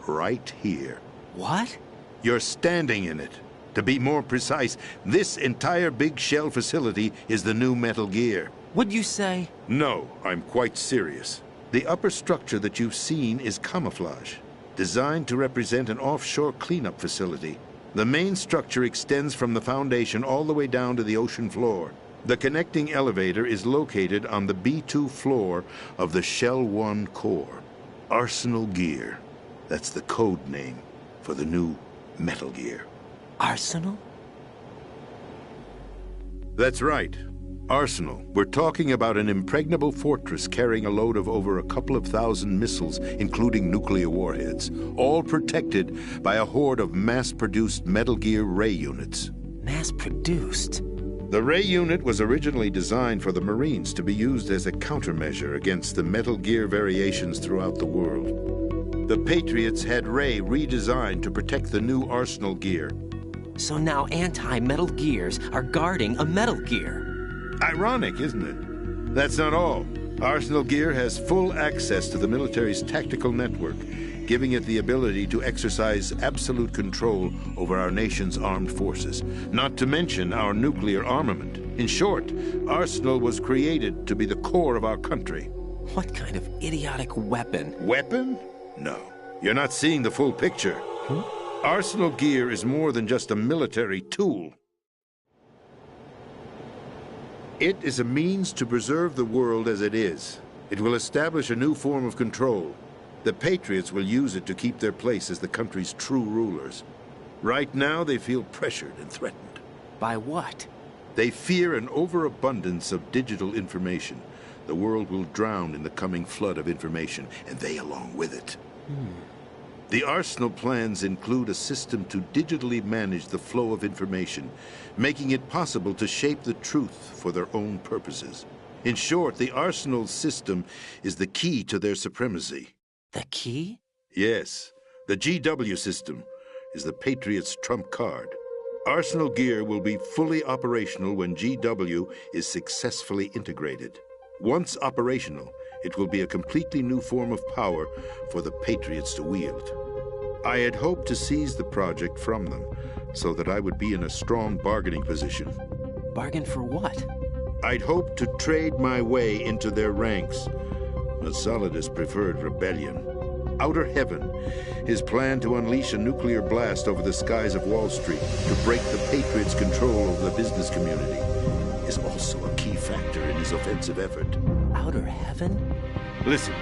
Right here. What? You're standing in it. To be more precise, this entire Big Shell facility is the new Metal Gear. What'd you say? No, I'm quite serious. The upper structure that you've seen is camouflage, designed to represent an offshore cleanup facility. The main structure extends from the foundation all the way down to the ocean floor. The connecting elevator is located on the B2 floor of the Shell 1 core. Arsenal Gear. That's the code name for the new Metal Gear. Arsenal? That's right. Arsenal. We're talking about an impregnable fortress carrying a load of over a couple of thousand missiles, including nuclear warheads, all protected by a horde of mass-produced Metal Gear Ray units. Mass-produced? The Ray unit was originally designed for the Marines to be used as a countermeasure against the Metal Gear variations throughout the world. The Patriots had Ray redesigned to protect the new Arsenal Gear. So now anti-Metal Gears are guarding a Metal Gear. Ironic, isn't it? That's not all. Arsenal Gear has full access to the military's tactical network, giving it the ability to exercise absolute control over our nation's armed forces, not to mention our nuclear armament. In short, Arsenal was created to be the core of our country. What kind of idiotic weapon? Weapon? No. You're not seeing the full picture. Arsenal gear is more than just a military tool. It is a means to preserve the world as it is. It will establish a new form of control. The Patriots will use it to keep their place as the country's true rulers. Right now, they feel pressured and threatened. By what? They fear an overabundance of digital information. The world will drown in the coming flood of information, and they along with it. The Arsenal plans include a system to digitally manage the flow of information, making it possible to shape the truth for their own purposes. In short, the Arsenal system is the key to their supremacy. The key? Yes. The GW system is the Patriots' trump card. Arsenal gear will be fully operational when GW is successfully integrated. Once operational, it will be a completely new form of power for the Patriots to wield. I had hoped to seize the project from them, so that I would be in a strong bargaining position. Bargain for what? I'd hoped to trade my way into their ranks, but Solidus preferred rebellion. Outer Heaven, his plan to unleash a nuclear blast over the skies of Wall Street to break the Patriots' control over the business community, is also a key factor in his offensive effort. Outer Heaven? Listen,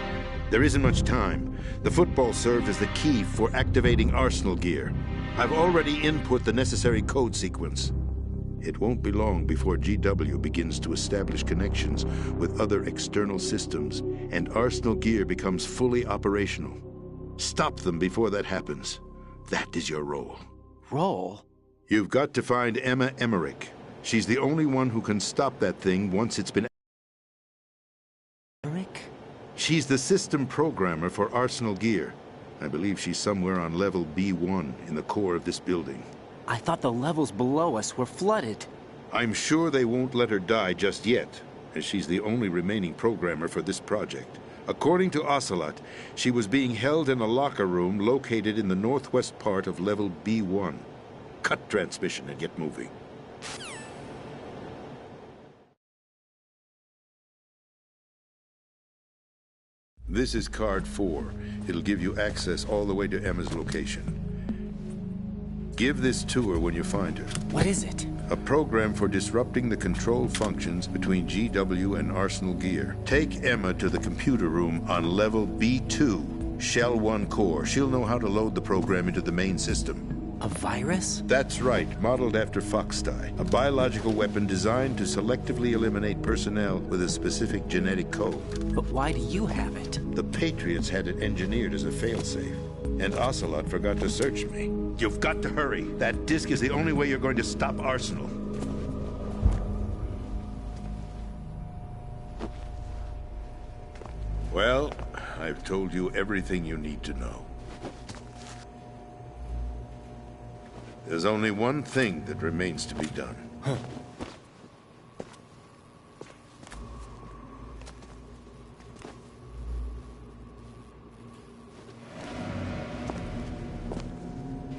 there isn't much time. The football served as the key for activating Arsenal gear. I've already input the necessary code sequence. It won't be long before GW begins to establish connections with other external systems, and Arsenal gear becomes fully operational. Stop them before that happens. That is your role. Role? You've got to find Emma Emmerich. She's the only one who can stop that thing once it's been... Emmerich? She's the system programmer for Arsenal gear. I believe she's somewhere on level B1 in the core of this building. I thought the levels below us were flooded. I'm sure they won't let her die just yet, as she's the only remaining programmer for this project. According to Ocelot, she was being held in a locker room located in the northwest part of level B1. Cut transmission and get moving. This is card 4. It'll give you access all the way to Emma's location. Give this to her when you find her. What is it? A program for disrupting the control functions between GW and Arsenal gear. Take Emma to the computer room on level B2, Shell 1 core. She'll know how to load the program into the main system. A virus? That's right, modeled after Foxdie. A biological weapon designed to selectively eliminate personnel with a specific genetic code. But why do you have it? The Patriots had it engineered as a failsafe, and Ocelot forgot to search me. You've got to hurry. That disk is the only way you're going to stop Arsenal. Well, I've told you everything you need to know. There's only one thing that remains to be done. Huh.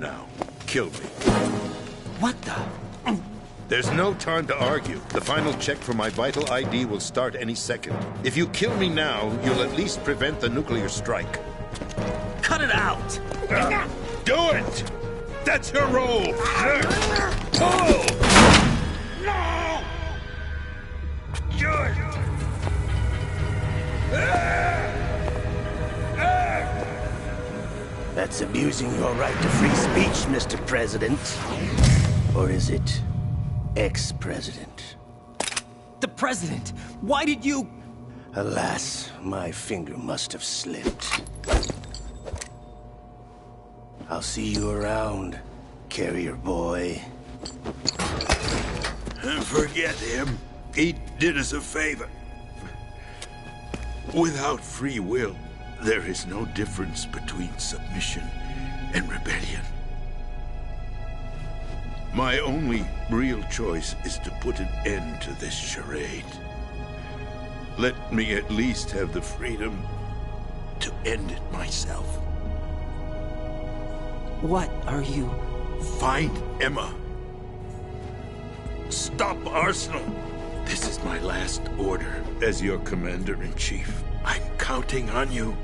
Now, kill me. What the? There's no time to argue. The final check for my vital ID will start any second. If you kill me now, you'll at least prevent the nuclear strike. Cut it out! Do it! That's your role! Pull! No! Good! That's abusing your right to free speech, Mr. President. Or is it ex-president? The president! Why did you... Alas, my finger must have slipped. I'll see you around, carrier boy. Forget him. He did us a favor. Without free will, there is no difference between submission and rebellion. My only real choice is to put an end to this charade. Let me at least have the freedom to end it myself. What are you... Find Emma. Stop Arsenal. This is my last order as your commander-in-chief. I'm counting on you.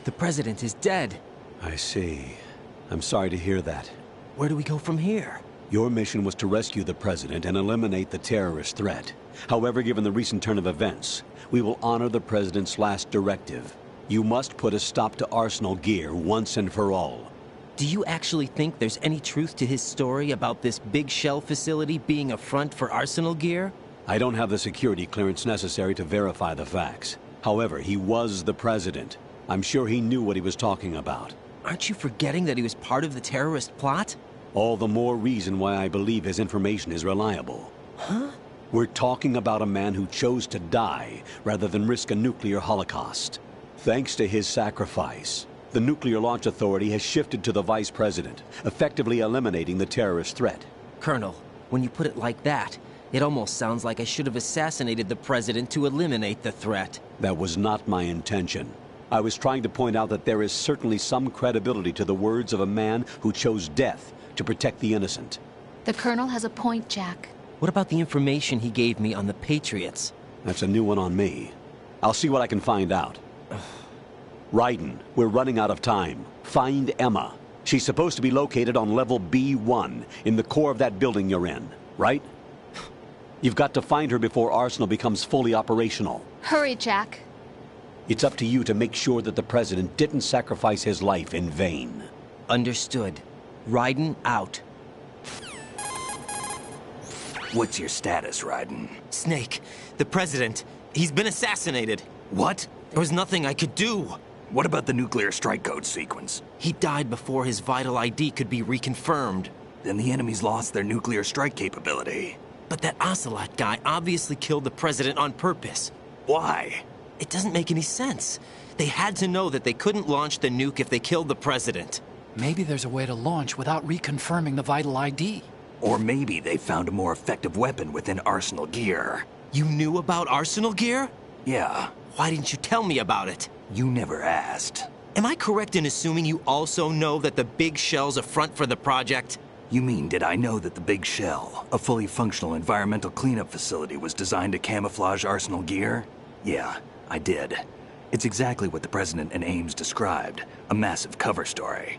The president is dead. I see. I'm sorry to hear that. Where do we go from here? Your mission was to rescue the president and eliminate the terrorist threat. However, given the recent turn of events, we will honor the president's last directive. You must put a stop to Arsenal Gear once and for all. Do you actually think there's any truth to his story about this big shell facility being a front for Arsenal Gear? I don't have the security clearance necessary to verify the facts. However, he was the president. I'm sure he knew what he was talking about. Aren't you forgetting that he was part of the terrorist plot? All the more reason why I believe his information is reliable. Huh? We're talking about a man who chose to die rather than risk a nuclear holocaust. Thanks to his sacrifice, the Nuclear Launch Authority has shifted to the vice president, effectively eliminating the terrorist threat. Colonel, when you put it like that, it almost sounds like I should have assassinated the president to eliminate the threat. That was not my intention. I was trying to point out that there is certainly some credibility to the words of a man who chose death to protect the innocent. The Colonel has a point, Jack. What about the information he gave me on the Patriots? That's a new one on me. I'll see what I can find out. Raiden, we're running out of time. Find Emma. She's supposed to be located on level B1, in the core of that building you're in, right? You've got to find her before Arsenal becomes fully operational. Hurry, Jack. It's up to you to make sure that the president didn't sacrifice his life in vain. Understood. Raiden out. What's your status, Raiden? Snake, the president, he's been assassinated. What? There was nothing I could do. What about the nuclear strike code sequence? He died before his vital ID could be reconfirmed. Then the enemy's lost their nuclear strike capability. But that Ocelot guy obviously killed the president on purpose. Why? It doesn't make any sense. They had to know that they couldn't launch the nuke if they killed the president. Maybe there's a way to launch without reconfirming the vital ID. Or maybe they found a more effective weapon within Arsenal Gear. You knew about Arsenal Gear? Yeah. Why didn't you tell me about it? You never asked. Am I correct in assuming you also know that the Big Shell's a front for the project? You mean, did I know that the Big Shell, a fully functional environmental cleanup facility, was designed to camouflage Arsenal Gear? Yeah, I did. It's exactly what the President and Ames described, a massive cover story.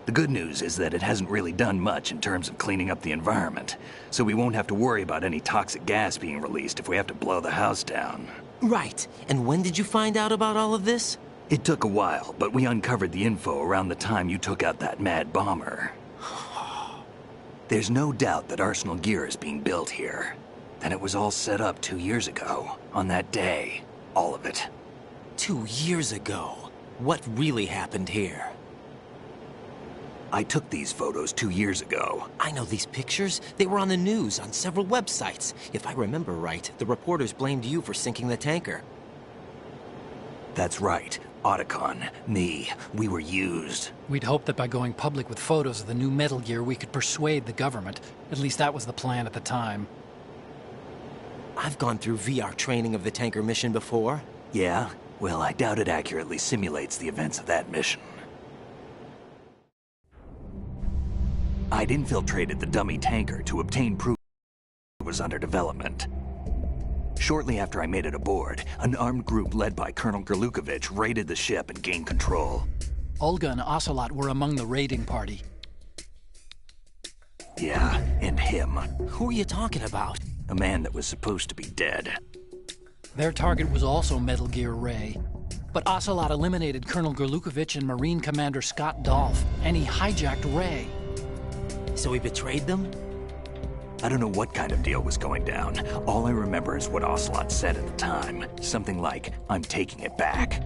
The good news is that it hasn't really done much in terms of cleaning up the environment, so we won't have to worry about any toxic gas being released if we have to blow the house down. Right. And when did you find out about all of this? It took a while, but we uncovered the info around the time you took out that mad bomber. There's no doubt that Arsenal Gear is being built here. And it was all set up 2 years ago, on that day. All of it. 2 years ago? What really happened here? I took these photos 2 years ago. I know these pictures. They were on the news, on several websites. If I remember right, the reporters blamed you for sinking the tanker. That's right. Otacon, me, we were used. We'd hoped that by going public with photos of the new Metal Gear, we could persuade the government. At least that was the plan at the time. I've gone through VR training of the tanker mission before. Yeah? Well, I doubt it accurately simulates the events of that mission. I'd infiltrated the dummy tanker to obtain proof it was under development. Shortly after I made it aboard, an armed group led by Colonel Gerlukovich raided the ship and gained control. Olga and Ocelot were among the raiding party. Yeah, and him. Who are you talking about? A man that was supposed to be dead. Their target was also Metal Gear Ray. But Ocelot eliminated Colonel Gerlukovich and Marine Commander Scott Dolph, and he hijacked Ray. So he betrayed them? I don't know what kind of deal was going down. All I remember is what Ocelot said at the time. Something like, "I'm taking it back."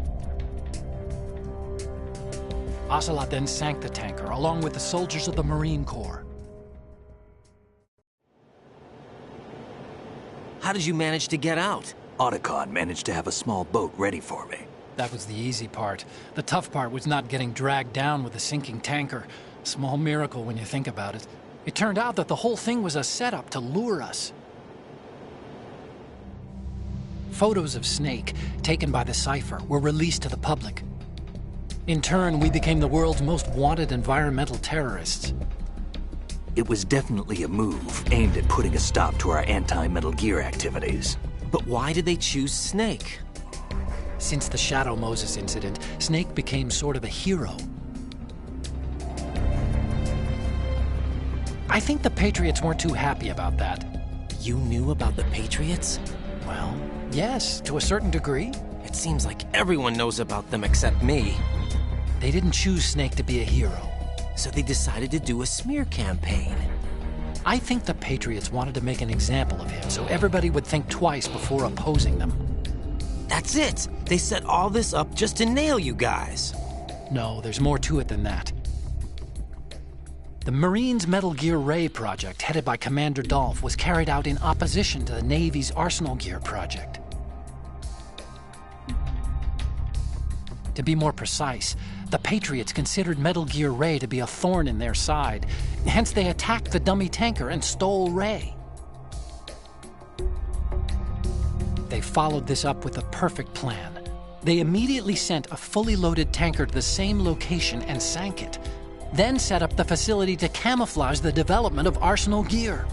Ocelot then sank the tanker, along with the soldiers of the Marine Corps. How did you manage to get out? Otacon managed to have a small boat ready for me. That was the easy part. The tough part was not getting dragged down with the sinking tanker. Small miracle when you think about it. It turned out that the whole thing was a setup to lure us. Photos of Snake, taken by the Cypher, were released to the public. In turn, we became the world's most wanted environmental terrorists. It was definitely a move aimed at putting a stop to our anti-Metal Gear activities. But why did they choose Snake? Since the Shadow Moses incident, Snake became sort of a hero. I think the Patriots weren't too happy about that. You knew about the Patriots? Well, yes, to a certain degree. It seems like everyone knows about them except me. They didn't choose Snake to be a hero. So they decided to do a smear campaign. I think the Patriots wanted to make an example of him so everybody would think twice before opposing them. That's it! They set all this up just to nail you guys. No, there's more to it than that. The Marines' Metal Gear Ray project, headed by Commander Dolph, was carried out in opposition to the Navy's Arsenal Gear project. To be more precise, the Patriots considered Metal Gear Ray to be a thorn in their side. Hence, they attacked the dummy tanker and stole Ray. They followed this up with a perfect plan. They immediately sent a fully loaded tanker to the same location and sank it. Then set up the facility to camouflage the development of Arsenal Gear.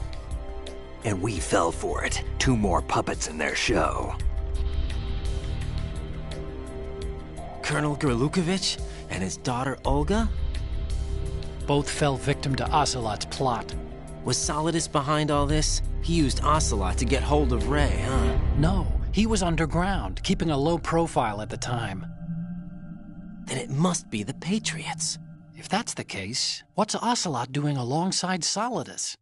And we fell for it. 2 more puppets in their show. Colonel Gerlukovich and his daughter Olga? Both fell victim to Ocelot's plot. Was Solidus behind all this? He used Ocelot to get hold of Ray, huh? No, he was underground, keeping a low profile at the time. Then it must be the Patriots. If that's the case, what's Ocelot doing alongside Solidus?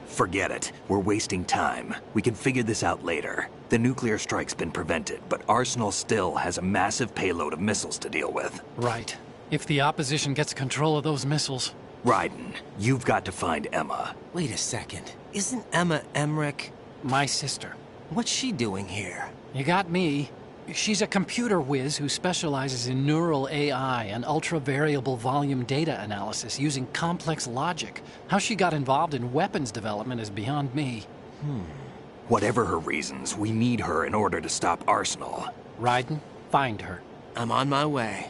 Forget it. We're wasting time. We can figure this out later. The nuclear strike's been prevented, but Arsenal still has a massive payload of missiles to deal with. Right. If the opposition gets control of those missiles... Raiden, you've got to find Emma. Wait a second. Isn't Emma Emmerich... my sister? What's she doing here? You got me. She's a computer whiz who specializes in neural AI and ultra-variable volume data analysis using complex logic. How she got involved in weapons development is beyond me. Whatever her reasons, we need her in order to stop Arsenal. Raiden, find her. I'm on my way.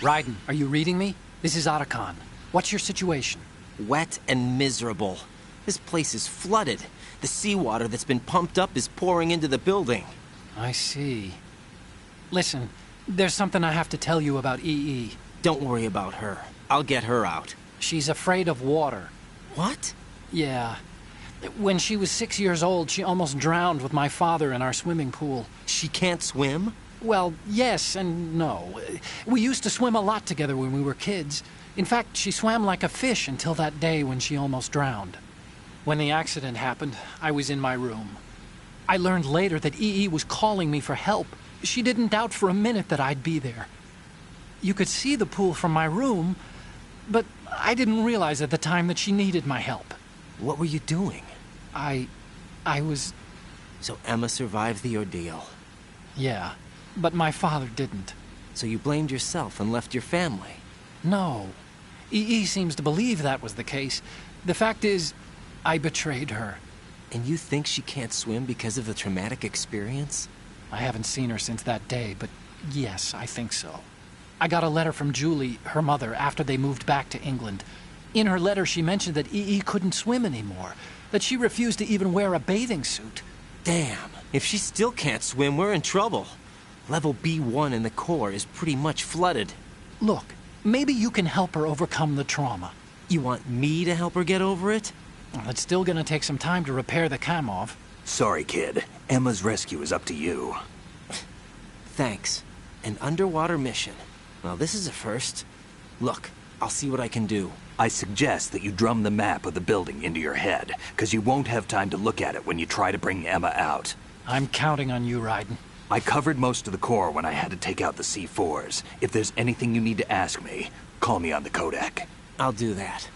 Raiden, are you reading me? This is Otacon. What's your situation? Wet and miserable. This place is flooded. The seawater that's been pumped up is pouring into the building. I see. Listen, there's something I have to tell you about EE. Don't worry about her. I'll get her out. She's afraid of water. What? Yeah. When she was 6 years old, she almost drowned with my father in our swimming pool. She can't swim? Well, yes and no. We used to swim a lot together when we were kids. In fact, she swam like a fish until that day when she almost drowned. When the accident happened, I was in my room. I learned later that EE was calling me for help. She didn't doubt for a minute that I'd be there. You could see the pool from my room, but I didn't realize at the time that she needed my help. What were you doing? I was... So Emma survived the ordeal? Yeah, but my father didn't. So you blamed yourself and left your family? No. EE seems to believe that was the case. The fact is, I betrayed her. And you think she can't swim because of the traumatic experience? I haven't seen her since that day, but yes, I think so. I got a letter from Julie, her mother, after they moved back to England. In her letter, she mentioned that EE couldn't swim anymore, that she refused to even wear a bathing suit. Damn, if she still can't swim, we're in trouble. Level B1 in the core is pretty much flooded. Look, maybe you can help her overcome the trauma. You want me to help her get over it? Well, it's still gonna take some time to repair the Kamov. Sorry, kid. Emma's rescue is up to you. Thanks. An underwater mission. Well, this is a first. Look, I'll see what I can do. I suggest that you drum the map of the building into your head, because you won't have time to look at it when you try to bring Emma out. I'm counting on you, Raiden. I covered most of the core when I had to take out the C4s. If there's anything you need to ask me, call me on the Kodak. I'll do that.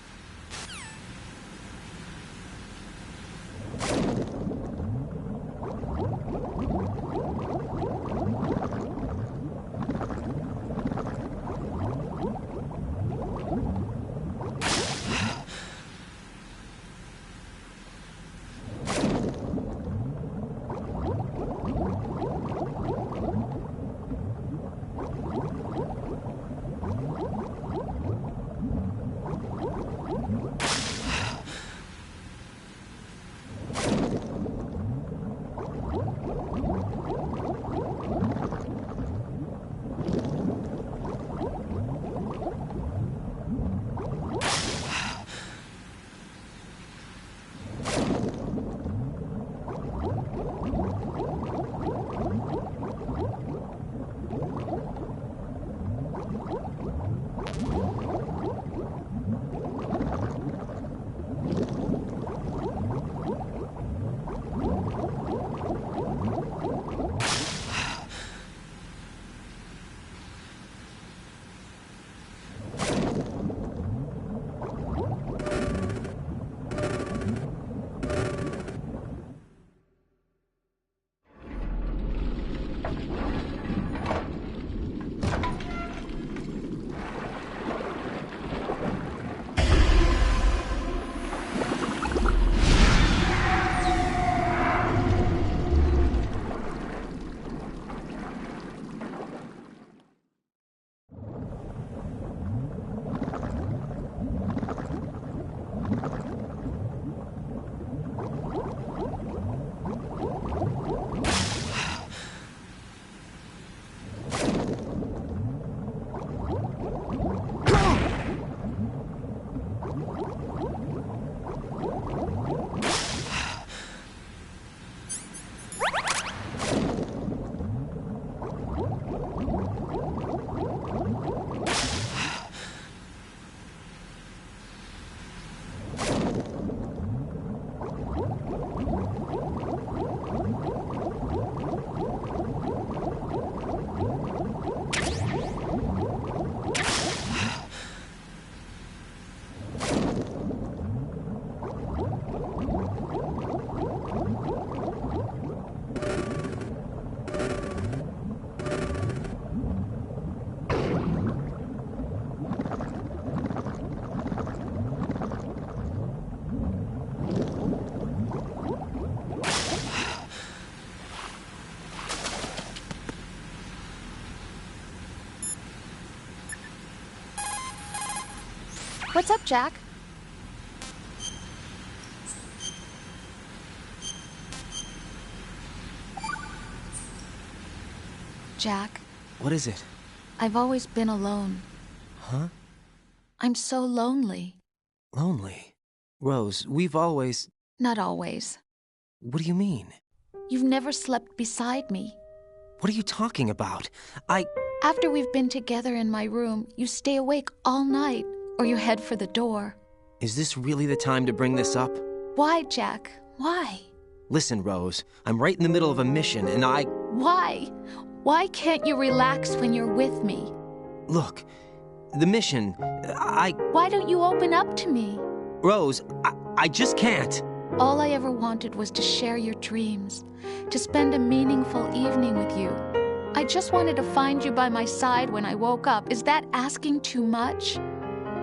What's up, Jack? Jack. What is it? I've always been alone. Huh? I'm so lonely. Lonely? Rose, we've always... Not always. What do you mean? You've never slept beside me. What are you talking about? After we've been together in my room, you stay awake all night, or you head for the door. Is this really the time to bring this up? Why, Jack? Why? Listen, Rose, I'm right in the middle of a mission, and Why? Why can't you relax when you're with me? Look, the mission, Why don't you open up to me? Rose, I just can't. All I ever wanted was to share your dreams, to spend a meaningful evening with you. I just wanted to find you by my side when I woke up. Is that asking too much?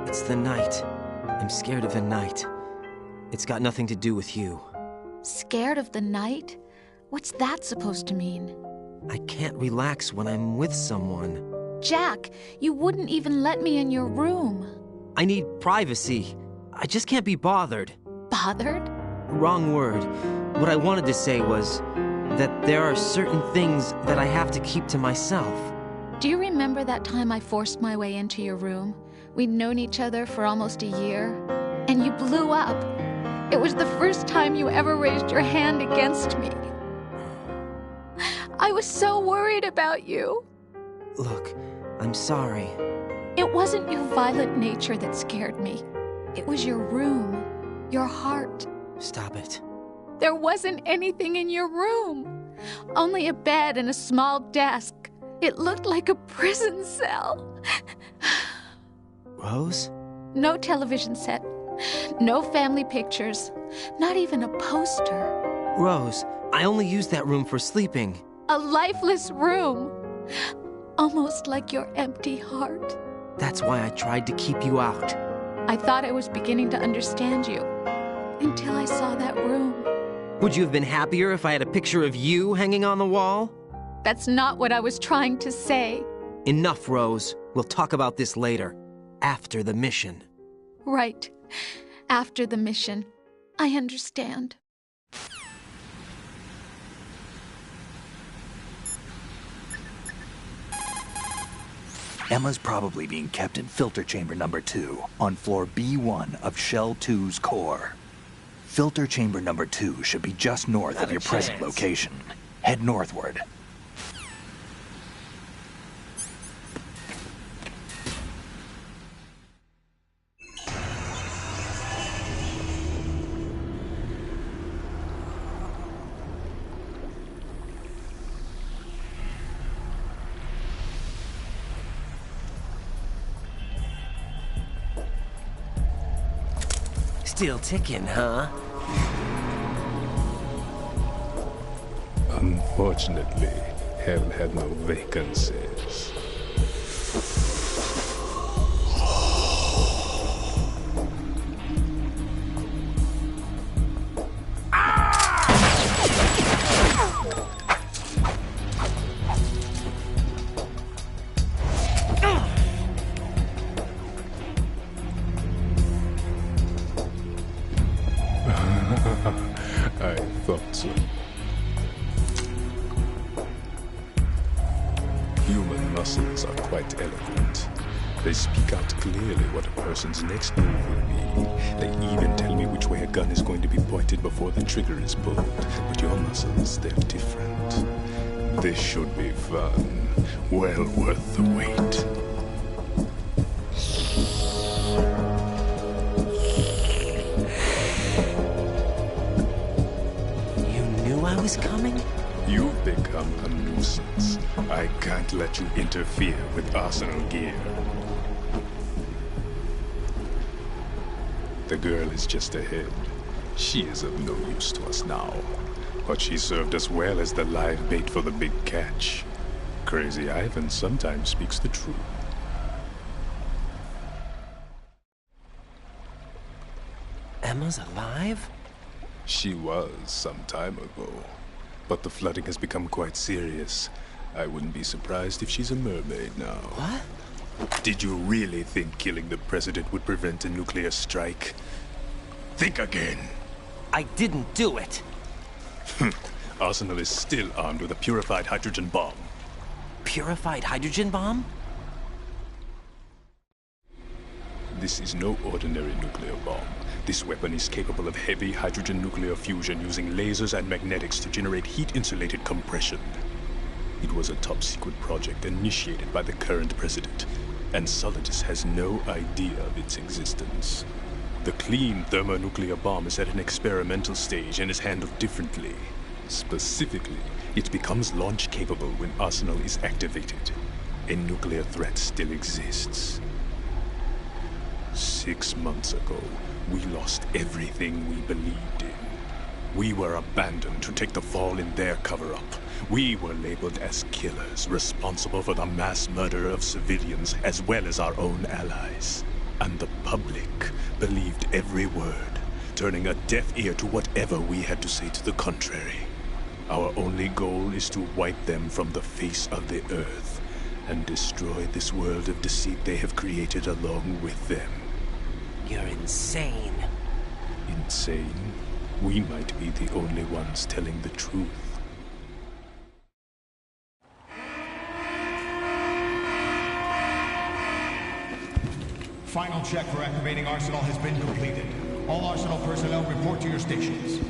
It's the night. I'm scared of the night. It's got nothing to do with you. Scared of the night? What's that supposed to mean? I can't relax when I'm with someone. Jack, you wouldn't even let me in your room. I need privacy. I just can't be bothered. Bothered? Wrong word. What I wanted to say was that there are certain things that I have to keep to myself. Do you remember that time I forced my way into your room? We'd known each other for almost a year, and you blew up. It was the first time you ever raised your hand against me. I was so worried about you. Look, I'm sorry. It wasn't your violent nature that scared me. It was your room, your heart. Stop it. There wasn't anything in your room. Only a bed and a small desk. It looked like a prison cell. Rose? No television set. No family pictures. Not even a poster. Rose, I only use that room for sleeping. A lifeless room. Almost like your empty heart. That's why I tried to keep you out. I thought I was beginning to understand you. Until I saw that room. Would you have been happier if I had a picture of you hanging on the wall? That's not what I was trying to say. Enough, Rose. We'll talk about this later. After the mission. Right. After the mission. I understand. Emma's probably being kept in filter chamber number 2 on floor B1 of Shell 2's core. Filter chamber number 2 should be just north of your present location. Head northward. Still ticking, huh? Unfortunately, Hell had no vacancies. I thought so. Human muscles are quite eloquent. They speak out clearly what a person's next move will be. They even tell me which way a gun is going to be pointed before the trigger is pulled. But your muscles, they're different. This should be fun. Well worth the wait. I was coming? You've become a nuisance. I can't let you interfere with Arsenal gear. The girl is just ahead. She is of no use to us now. But she served us well as the live bait for the big catch. Crazy Ivan sometimes speaks the truth. Emma's alive? She was some time ago. But the flooding has become quite serious. I wouldn't be surprised if she's a mermaid now. What? Did you really think killing the president would prevent a nuclear strike? Think again. I didn't do it. Arsenal is still armed with a purified hydrogen bomb. Purified hydrogen bomb? This is no ordinary nuclear bomb. This weapon is capable of heavy hydrogen nuclear fusion using lasers and magnetics to generate heat-insulated compression. It was a top-secret project initiated by the current president, and Solidus has no idea of its existence. The clean thermonuclear bomb is at an experimental stage and is handled differently. Specifically, it becomes launch-capable when Arsenal is activated. A nuclear threat still exists. 6 months ago, we lost everything we believed in. We were abandoned to take the fall in their cover-up. We were labeled as killers, responsible for the mass murder of civilians as well as our own allies. And the public believed every word, turning a deaf ear to whatever we had to say to the contrary. Our only goal is to wipe them from the face of the earth and destroy this world of deceit they have created along with them. You're insane. Insane? We might be the only ones telling the truth. Final check for activating Arsenal has been completed. All Arsenal personnel report to your stations.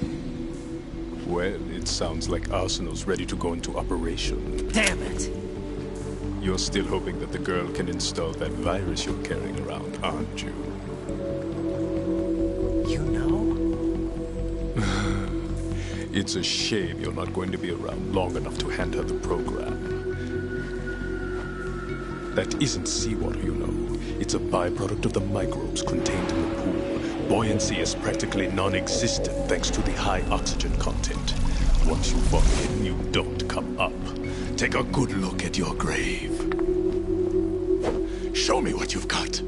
Well, it sounds like Arsenal's ready to go into operation. Damn it! You're still hoping that the girl can install that virus you're carrying around, aren't you? You know? It's a shame you're not going to be around long enough to hand her the program. That isn't seawater, you know. It's a byproduct of the microbes contained in the pool. Buoyancy is practically non-existent thanks to the high oxygen content. Once you fall in, you don't come up. Take a good look at your grave. Show me what you've got.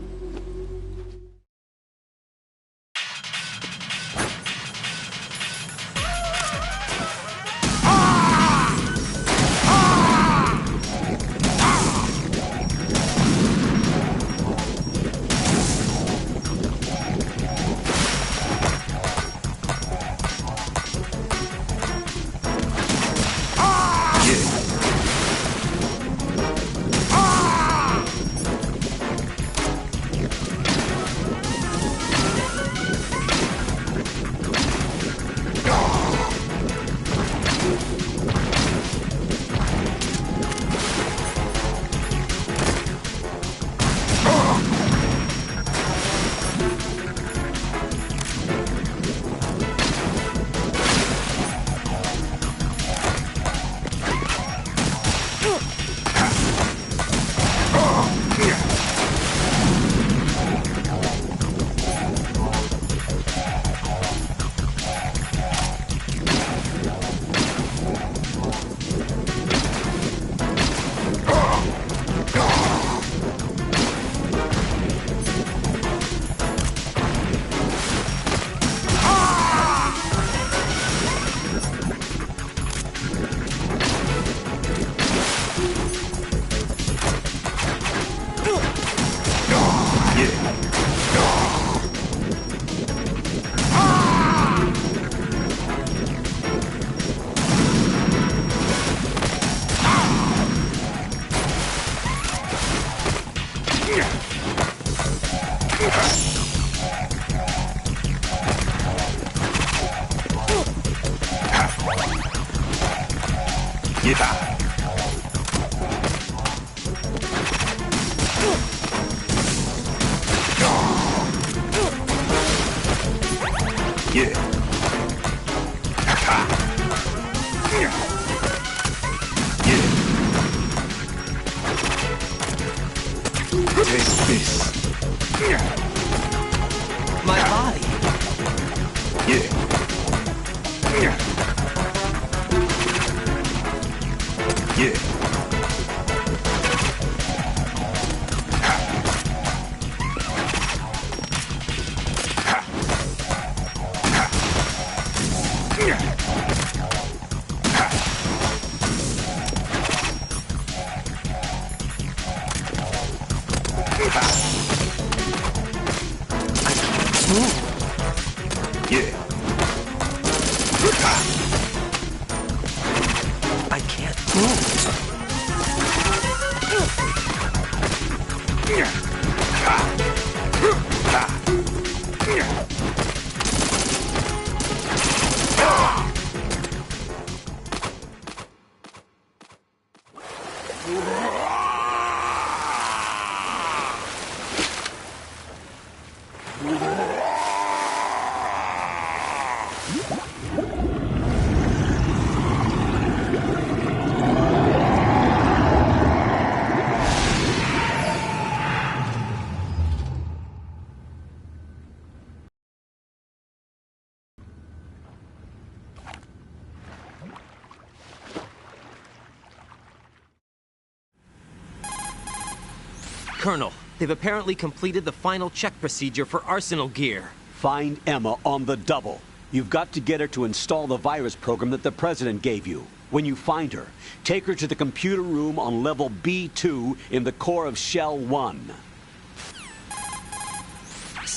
Colonel, they've apparently completed the final check procedure for Arsenal gear. Find Emma on the double. You've got to get her to install the virus program that the President gave you. When you find her, take her to the computer room on level B2 in the core of Shell 1.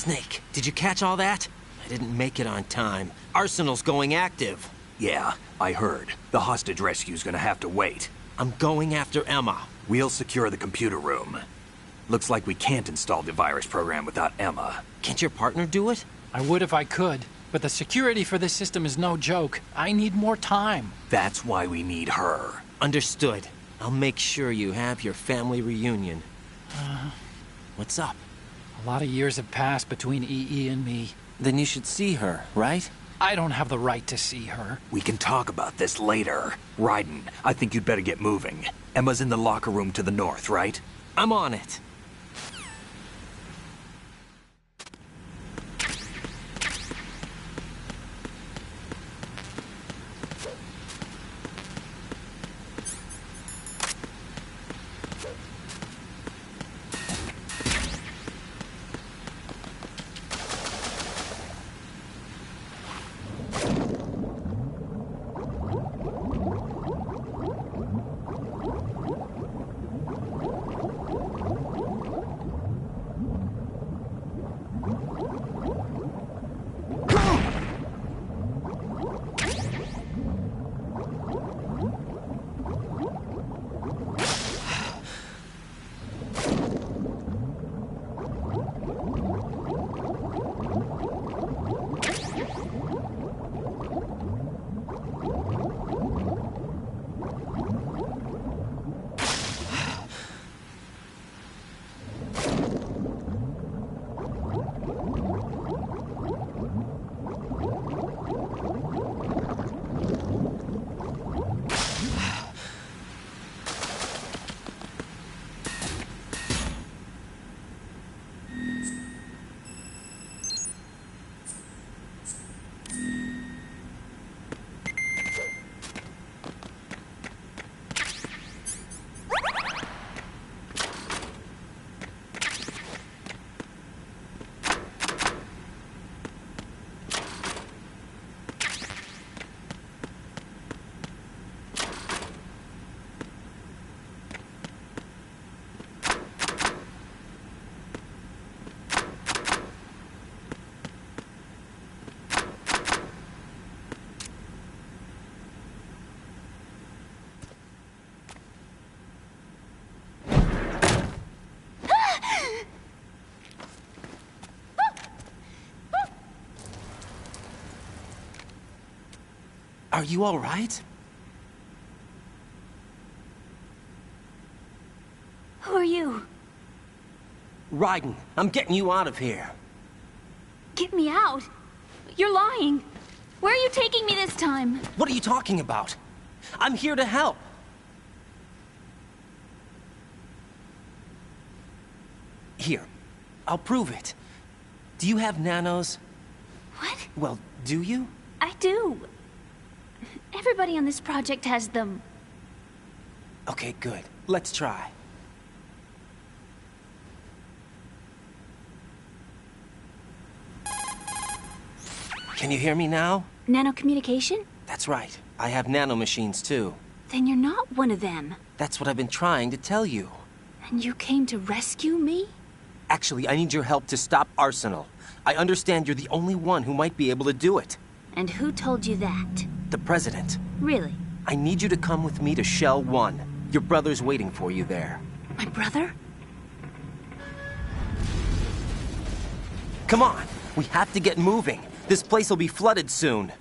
Snake, did you catch all that? I didn't make it on time. Arsenal's going active. Yeah, I heard. The hostage rescue's gonna have to wait. I'm going after Emma. We'll secure the computer room. Looks like we can't install the virus program without Emma. Can't your partner do it? I would if I could, but the security for this system is no joke. I need more time. That's why we need her. Understood. I'll make sure you have your family reunion. What's up? A lot of years have passed between EE and me. Then you should see her, right? I don't have the right to see her. We can talk about this later. Raiden, I think you'd better get moving. Emma's in the locker room to the north, right? I'm on it. Are you all right? Who are you? Raiden, I'm getting you out of here. Get me out. You're lying. Where are you taking me this time? What are you talking about? I'm here to help. Here, I'll prove it. Do you have nanos? What? Well, do you? I do. Everybody on this project has them. Okay, good. Let's try. Can you hear me now? Nanocommunication? That's right. I have nanomachines too. Then you're not one of them. That's what I've been trying to tell you. And you came to rescue me? Actually, I need your help to stop Arsenal. I understand you're the only one who might be able to do it. And who told you that? The President. Really? I need you to come with me to Shell 1. Your brother's waiting for you there. My brother? Come on! We have to get moving. This place will be flooded soon.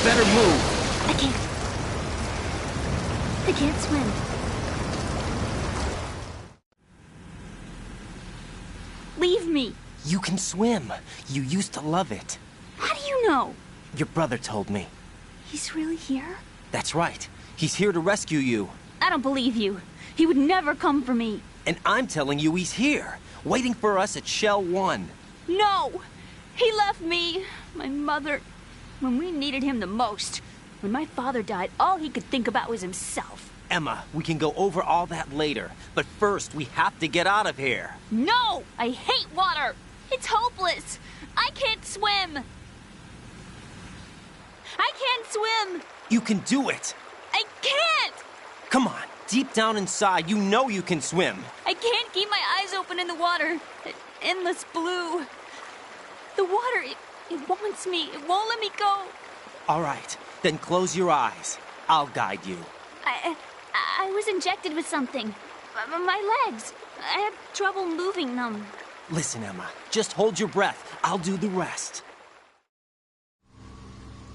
Better move. I can't swim. Leave me. You can swim. You used to love it. How do you know? Your brother told me. He's really here? That's right. He's here to rescue you. I don't believe you. He would never come for me. And I'm telling you he's here, waiting for us at Shell 1. No! He left me, my mother, When we needed him the most. When my father died, all he could think about was himself. Emma, we can go over all that later. But first, we have to get out of here. No! I hate water! It's hopeless! I can't swim! I can't swim! You can do it! I can't! Come on, deep down inside, you know you can swim. I can't keep my eyes open in the water. Endless blue. The water, it wants me. It won't let me go. All right, then close your eyes. I'll guide you. I was injected with something. My legs. I have trouble moving them. Listen, Emma, just hold your breath. I'll do the rest.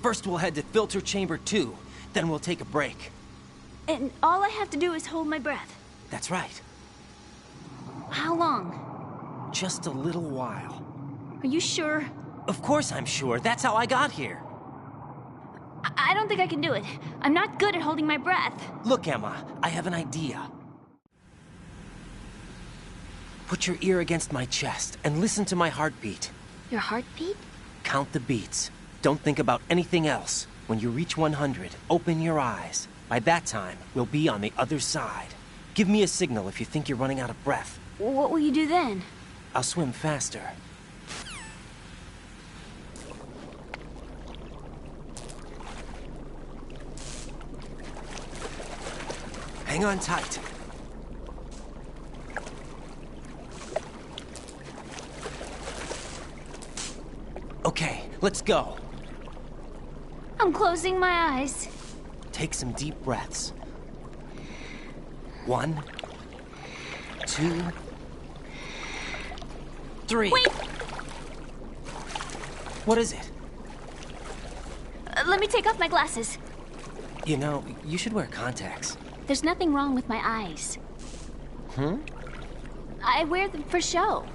First, we'll head to filter chamber 2. Then we'll take a break. And all I have to do is hold my breath. That's right. How long? Just a little while. Are you sure? Of course I'm sure. That's how I got here. I don't think I can do it. I'm not good at holding my breath. Look, Emma, I have an idea. Put your ear against my chest and listen to my heartbeat. Your heartbeat? Count the beats. Don't think about anything else. When you reach 100, open your eyes. By that time, we'll be on the other side. Give me a signal if you think you're running out of breath. What will you do then? I'll swim faster. Hang on tight. Okay, let's go. I'm closing my eyes. Take some deep breaths. 1, 2, 3. Wait! What is it? Let me take off my glasses. You know, you should wear contacts. There's nothing wrong with my eyes. I wear them for show.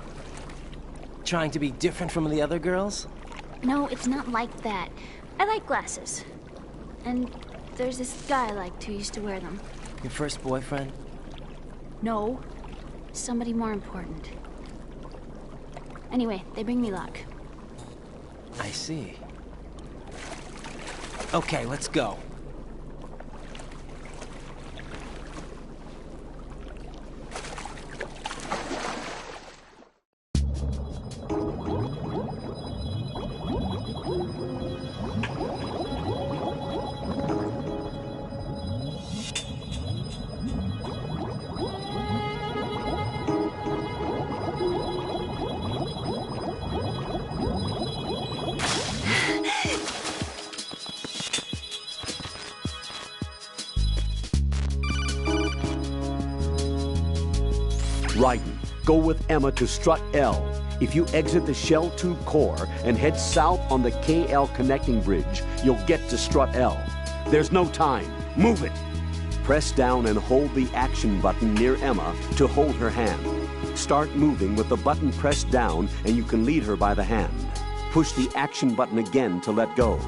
Trying to be different from the other girls? No, it's not like that. I like glasses. And there's this guy I liked who used to wear them. Your first boyfriend? No. Somebody more important. Anyway, they bring me luck. I see. Okay, let's go. Raiden, go with Emma to Strut L. If you exit the shell tube core and head south on the KL connecting bridge, you'll get to Strut L. There's no time. Move it. Press down and hold the action button near Emma to hold her hand. Start moving with the button pressed down and you can lead her by the hand. Push the action button again to let go.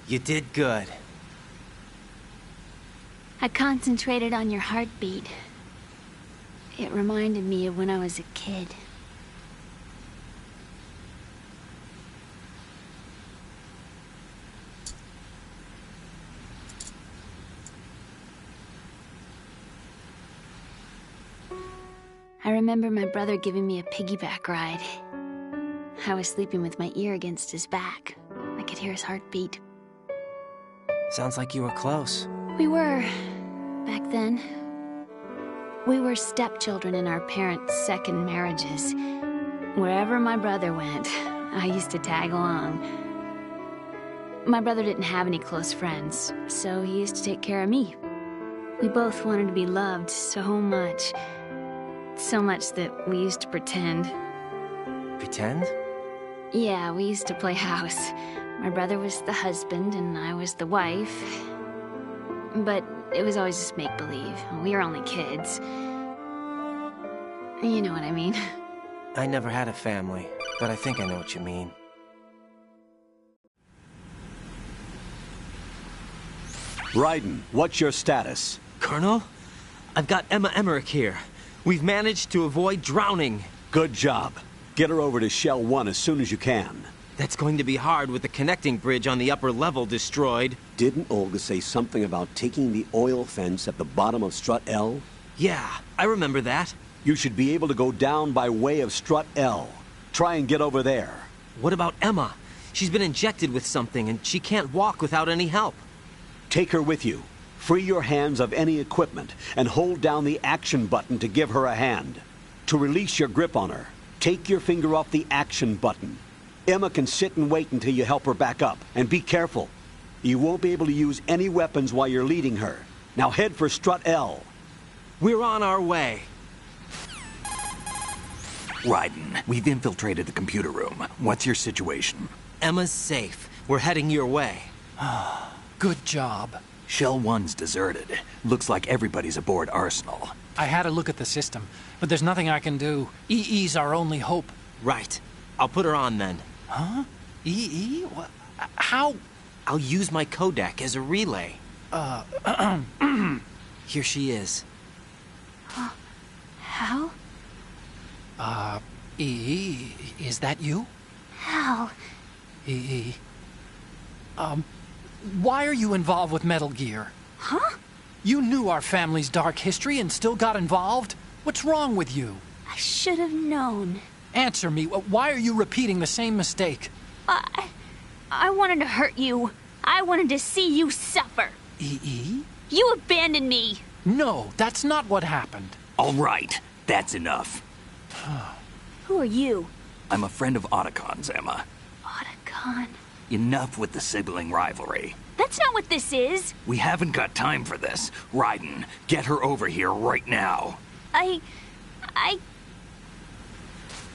You did good. I concentrated on your heartbeat. It reminded me of when I was a kid. I remember my brother giving me a piggyback ride. I was sleeping with my ear against his back. I could hear his heartbeat. Sounds like you were close. We were, back then. We were stepchildren in our parents' second marriages. Wherever my brother went, I used to tag along. My brother didn't have any close friends, so he used to take care of me. We both wanted to be loved so much. So much that we used to pretend. Pretend? Yeah, we used to play house. My brother was the husband and I was the wife. But it was always just make-believe. We were only kids. You know what I mean. I never had a family, but I think I know what you mean. Raiden, what's your status? Colonel, I've got Emma Emmerich here. We've managed to avoid drowning. Good job. Get her over to Shell 1 as soon as you can. That's going to be hard with the connecting bridge on the upper level destroyed. Didn't Olga say something about taking the oil fence at the bottom of Strut L? Yeah, I remember that. You should be able to go down by way of Strut L. Try and get over there. What about Emma? She's been injected with something and she can't walk without any help. Take her with you. Free your hands of any equipment and hold down the action button to give her a hand. To release your grip on her, take your finger off the action button. Emma can sit and wait until you help her back up. And be careful. You won't be able to use any weapons while you're leading her. Now head for Strut L. We're on our way. Raiden, we've infiltrated the computer room. What's your situation? Emma's safe. We're heading your way. Good job. Shell 1's deserted. Looks like everybody's aboard Arsenal. I had a look at the system, but there's nothing I can do. EE's our only hope. Right. I'll put her on then. Huh? EE? What? How? I'll use my Kodak as a relay. Here she is. Hal? EE, is that you? Hal. EE. Why are you involved with Metal Gear? Huh? You knew our family's dark history and still got involved? What's wrong with you? I should have known. Answer me. Why are you repeating the same mistake? I wanted to hurt you. I wanted to see you suffer. EE? You abandoned me. No, that's not what happened. All right, that's enough. Who are you? I'm a friend of Otacon's, Emma. Otacon? Enough with the sibling rivalry. That's not what this is. We haven't got time for this. Raiden, get her over here right now. I...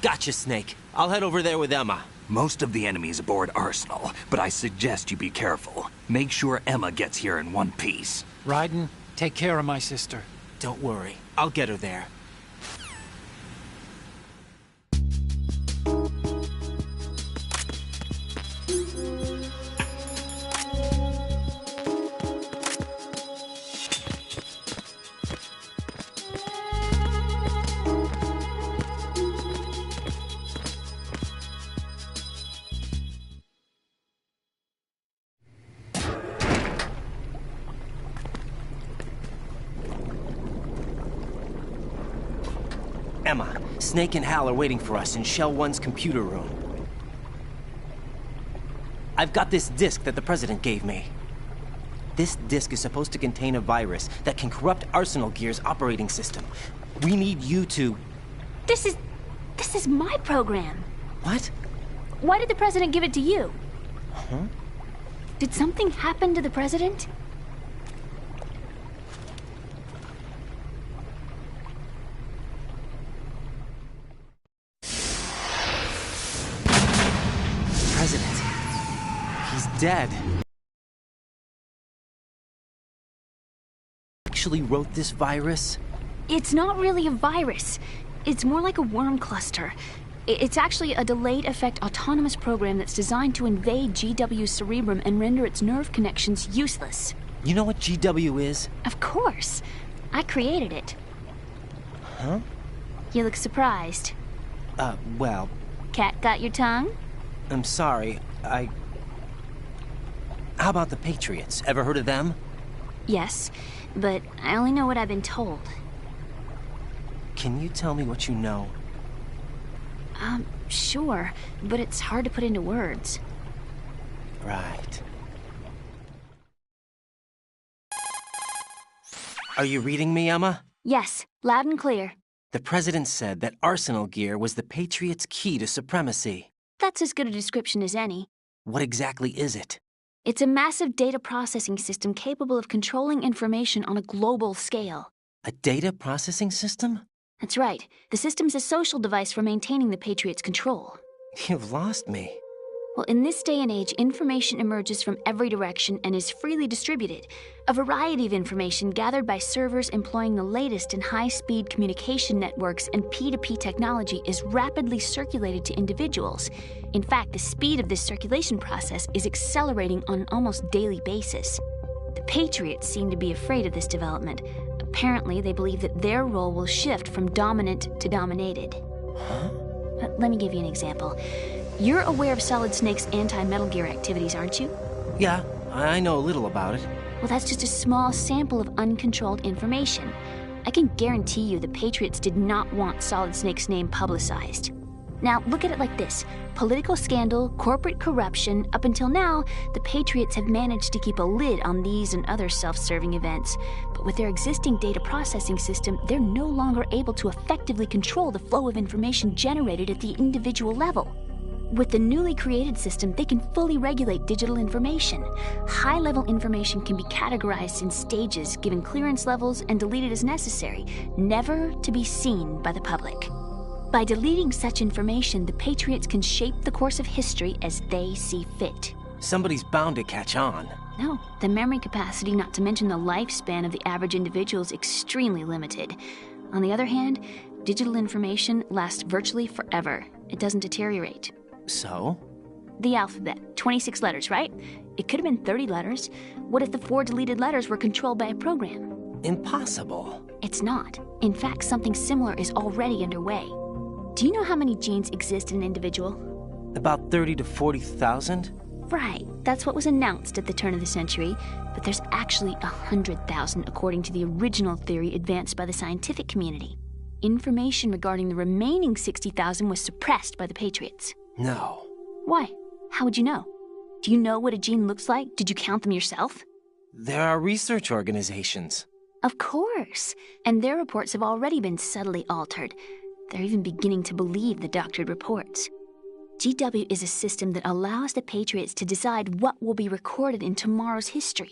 Gotcha, Snake. I'll head over there with Emma. Most of the enemy's aboard Arsenal, but I suggest you be careful. Make sure Emma gets here in one piece. Raiden, take care of my sister. Don't worry. I'll get her there. Emma, Snake and Hal are waiting for us in Shell 1's computer room. I've got this disk that the President gave me. This disk is supposed to contain a virus that can corrupt Arsenal Gear's operating system. We need you to... This is my program. What? Why did the President give it to you? Huh? Did something happen to the President? President. He's dead. Actually wrote this virus? It's not really a virus. It's more like a worm cluster. It's actually a delayed effect autonomous program that's designed to invade GW's cerebrum and render its nerve connections useless. You know what GW is? Of course. I created it. Huh? You look surprised. Well... Cat got your tongue? I'm sorry, How about the Patriots? Ever heard of them? Yes, but I only know what I've been told. Can you tell me what you know? Sure, but it's hard to put into words. Right. Are you reading me, Emma? Yes, loud and clear. The President said that Arsenal gear was the Patriots' key to supremacy. That's as good a description as any. What exactly is it? It's a massive data processing system capable of controlling information on a global scale. A data processing system? That's right. The system's a social device for maintaining the Patriots' control. You've lost me. Well, in this day and age, information emerges from every direction and is freely distributed. A variety of information gathered by servers employing the latest in high-speed communication networks and P2P technology is rapidly circulated to individuals. In fact, the speed of this circulation process is accelerating on an almost daily basis. The Patriots seem to be afraid of this development. Apparently, they believe that their role will shift from dominant to dominated. Huh? Let me give you an example. You're aware of Solid Snake's anti-Metal Gear activities, aren't you? Yeah, I know a little about it. Well, that's just a small sample of uncontrolled information. I can guarantee you the Patriots did not want Solid Snake's name publicized. Now, look at it like this. Political scandal, corporate corruption, up until now, the Patriots have managed to keep a lid on these and other self-serving events. But with their existing data processing system, they're no longer able to effectively control the flow of information generated at the individual level. With the newly created system, they can fully regulate digital information. High-level information can be categorized in stages, given clearance levels, and deleted as necessary, never to be seen by the public. By deleting such information, the Patriots can shape the course of history as they see fit. Somebody's bound to catch on. No, the memory capacity, not to mention the lifespan of the average individual, is extremely limited. On the other hand, digital information lasts virtually forever. It doesn't deteriorate. So? The alphabet, 26 letters, right? It could have been 30 letters. What if the 4 deleted letters were controlled by a program? Impossible. It's not. In fact, something similar is already underway. Do you know how many genes exist in an individual? About 30 to 40,000? Right. That's what was announced at the turn of the century. But there's actually 100,000 according to the original theory advanced by the scientific community. Information regarding the remaining 60,000 was suppressed by the Patriots. No. Why? How would you know? Do you know what a gene looks like? Did you count them yourself? There are research organizations. Of course. And their reports have already been subtly altered. They're even beginning to believe the doctored reports. GW is a system that allows the Patriots to decide what will be recorded in tomorrow's history.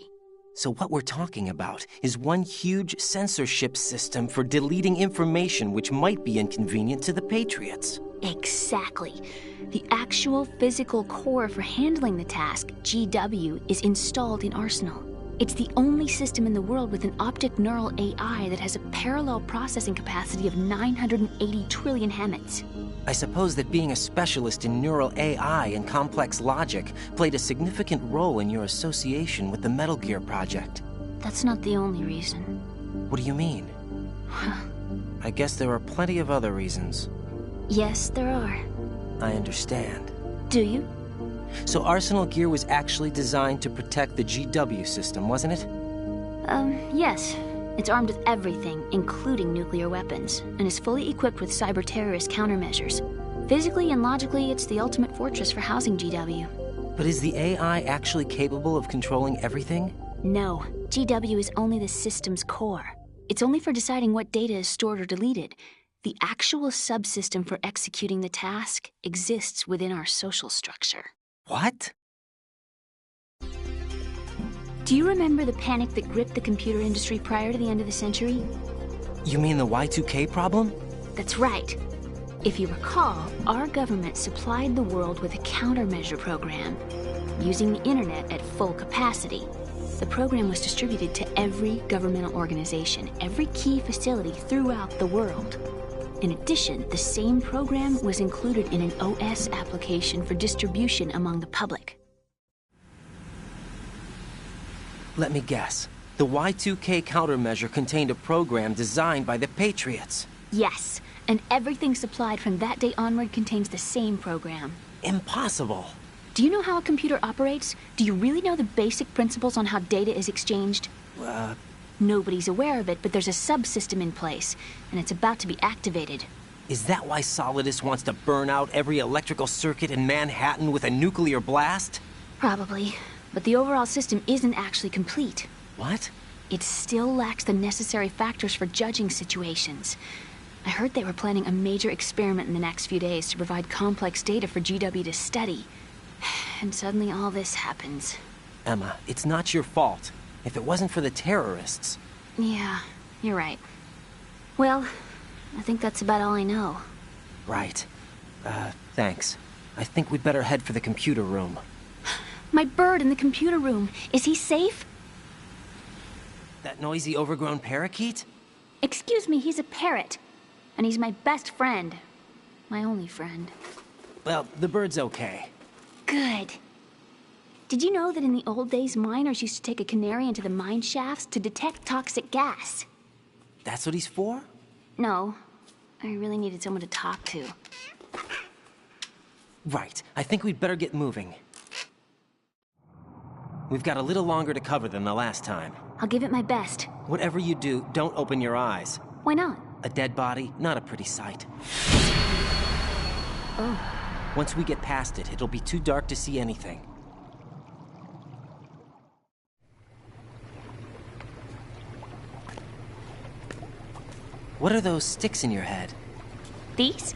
So what we're talking about is one huge censorship system for deleting information which might be inconvenient to the Patriots. Exactly. The actual physical core for handling the task, GW, is installed in Arsenal. It's the only system in the world with an optic neural AI that has a parallel processing capacity of 980 trillion Hammets. I suppose that being a specialist in neural AI and complex logic played a significant role in your association with the Metal Gear project. That's not the only reason. What do you mean? I guess there are plenty of other reasons. Yes, there are. I understand. Do you? So Arsenal Gear was actually designed to protect the GW system, wasn't it? Yes. It's armed with everything, including nuclear weapons, and is fully equipped with cyber-terrorist countermeasures. Physically and logically, it's the ultimate fortress for housing GW. But is the AI actually capable of controlling everything? No. GW is only the system's core. It's only for deciding what data is stored or deleted. The actual subsystem for executing the task exists within our social structure. What? Do you remember the panic that gripped the computer industry prior to the end of the century? You mean the Y2K problem? That's right. If you recall, our government supplied the world with a countermeasure program, using the internet at full capacity. The program was distributed to every governmental organization, every key facility throughout the world. In addition, the same program was included in an OS application for distribution among the public. Let me guess. The Y2K countermeasure contained a program designed by the Patriots. Yes, and everything supplied from that day onward contains the same program. Impossible. Do you know how a computer operates? Do you really know the basic principles on how data is exchanged? Nobody's aware of it, but there's a subsystem in place, and it's about to be activated. Is that why Solidus wants to burn out every electrical circuit in Manhattan with a nuclear blast? Probably, but the overall system isn't actually complete. What? It still lacks the necessary factors for judging situations. I heard they were planning a major experiment in the next few days to provide complex data for GW to study. And suddenly all this happens. Emma, it's not your fault. If it wasn't for the terrorists... Yeah, you're right. Well, I think that's about all I know. Right. Thanks. I think we'd better head for the computer room. My bird in the computer room. Is he safe? That noisy, overgrown parakeet? Excuse me, he's a parrot. And he's my best friend. My only friend. Well, the bird's okay. Good. Did you know that in the old days, miners used to take a canary into the mine shafts to detect toxic gas? That's what he's for? No. I really needed someone to talk to. Right. I think we'd better get moving. We've got a little longer to cover than the last time. I'll give it my best. Whatever you do, don't open your eyes. Why not? A dead body, not a pretty sight. Oh. Once we get past it, it'll be too dark to see anything. What are those sticks in your head? These?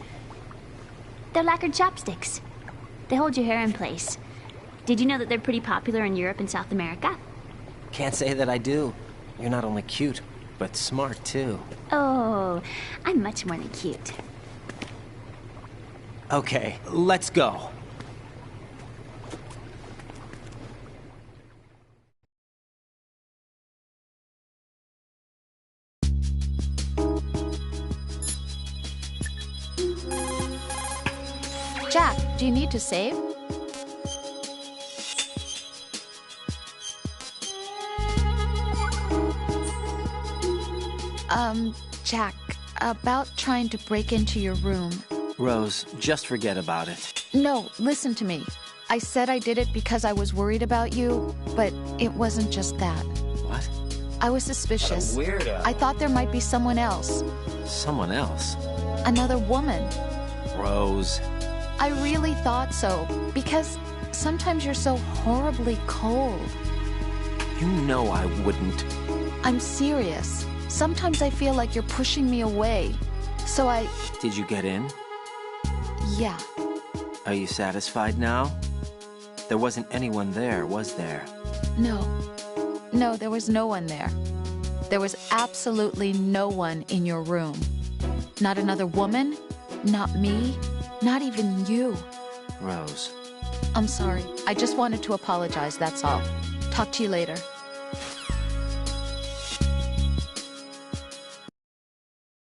They're lacquered chopsticks. They hold your hair in place. Did you know that they're pretty popular in Europe and South America? Can't say that I do. You're not only cute, but smart too. Oh, I'm much more than cute. Okay, let's go. Jack, do you need to save? Jack, about trying to break into your room. Rose, just forget about it. No, listen to me. I said I did it because I was worried about you, but it wasn't just that. What? I was suspicious. What a weirdo. I thought there might be someone else. Someone else? Another woman. Rose. I really thought so, because sometimes you're so horribly cold. You know I wouldn't. I'm serious. Sometimes I feel like you're pushing me away. So I... Did you get in? Yeah. Are you satisfied now? There wasn't anyone there, was there? No. No, there was no one there. There was absolutely no one in your room. Not another woman, not me, not even you. Rose. I'm sorry. I just wanted to apologize, that's all. Talk to you later.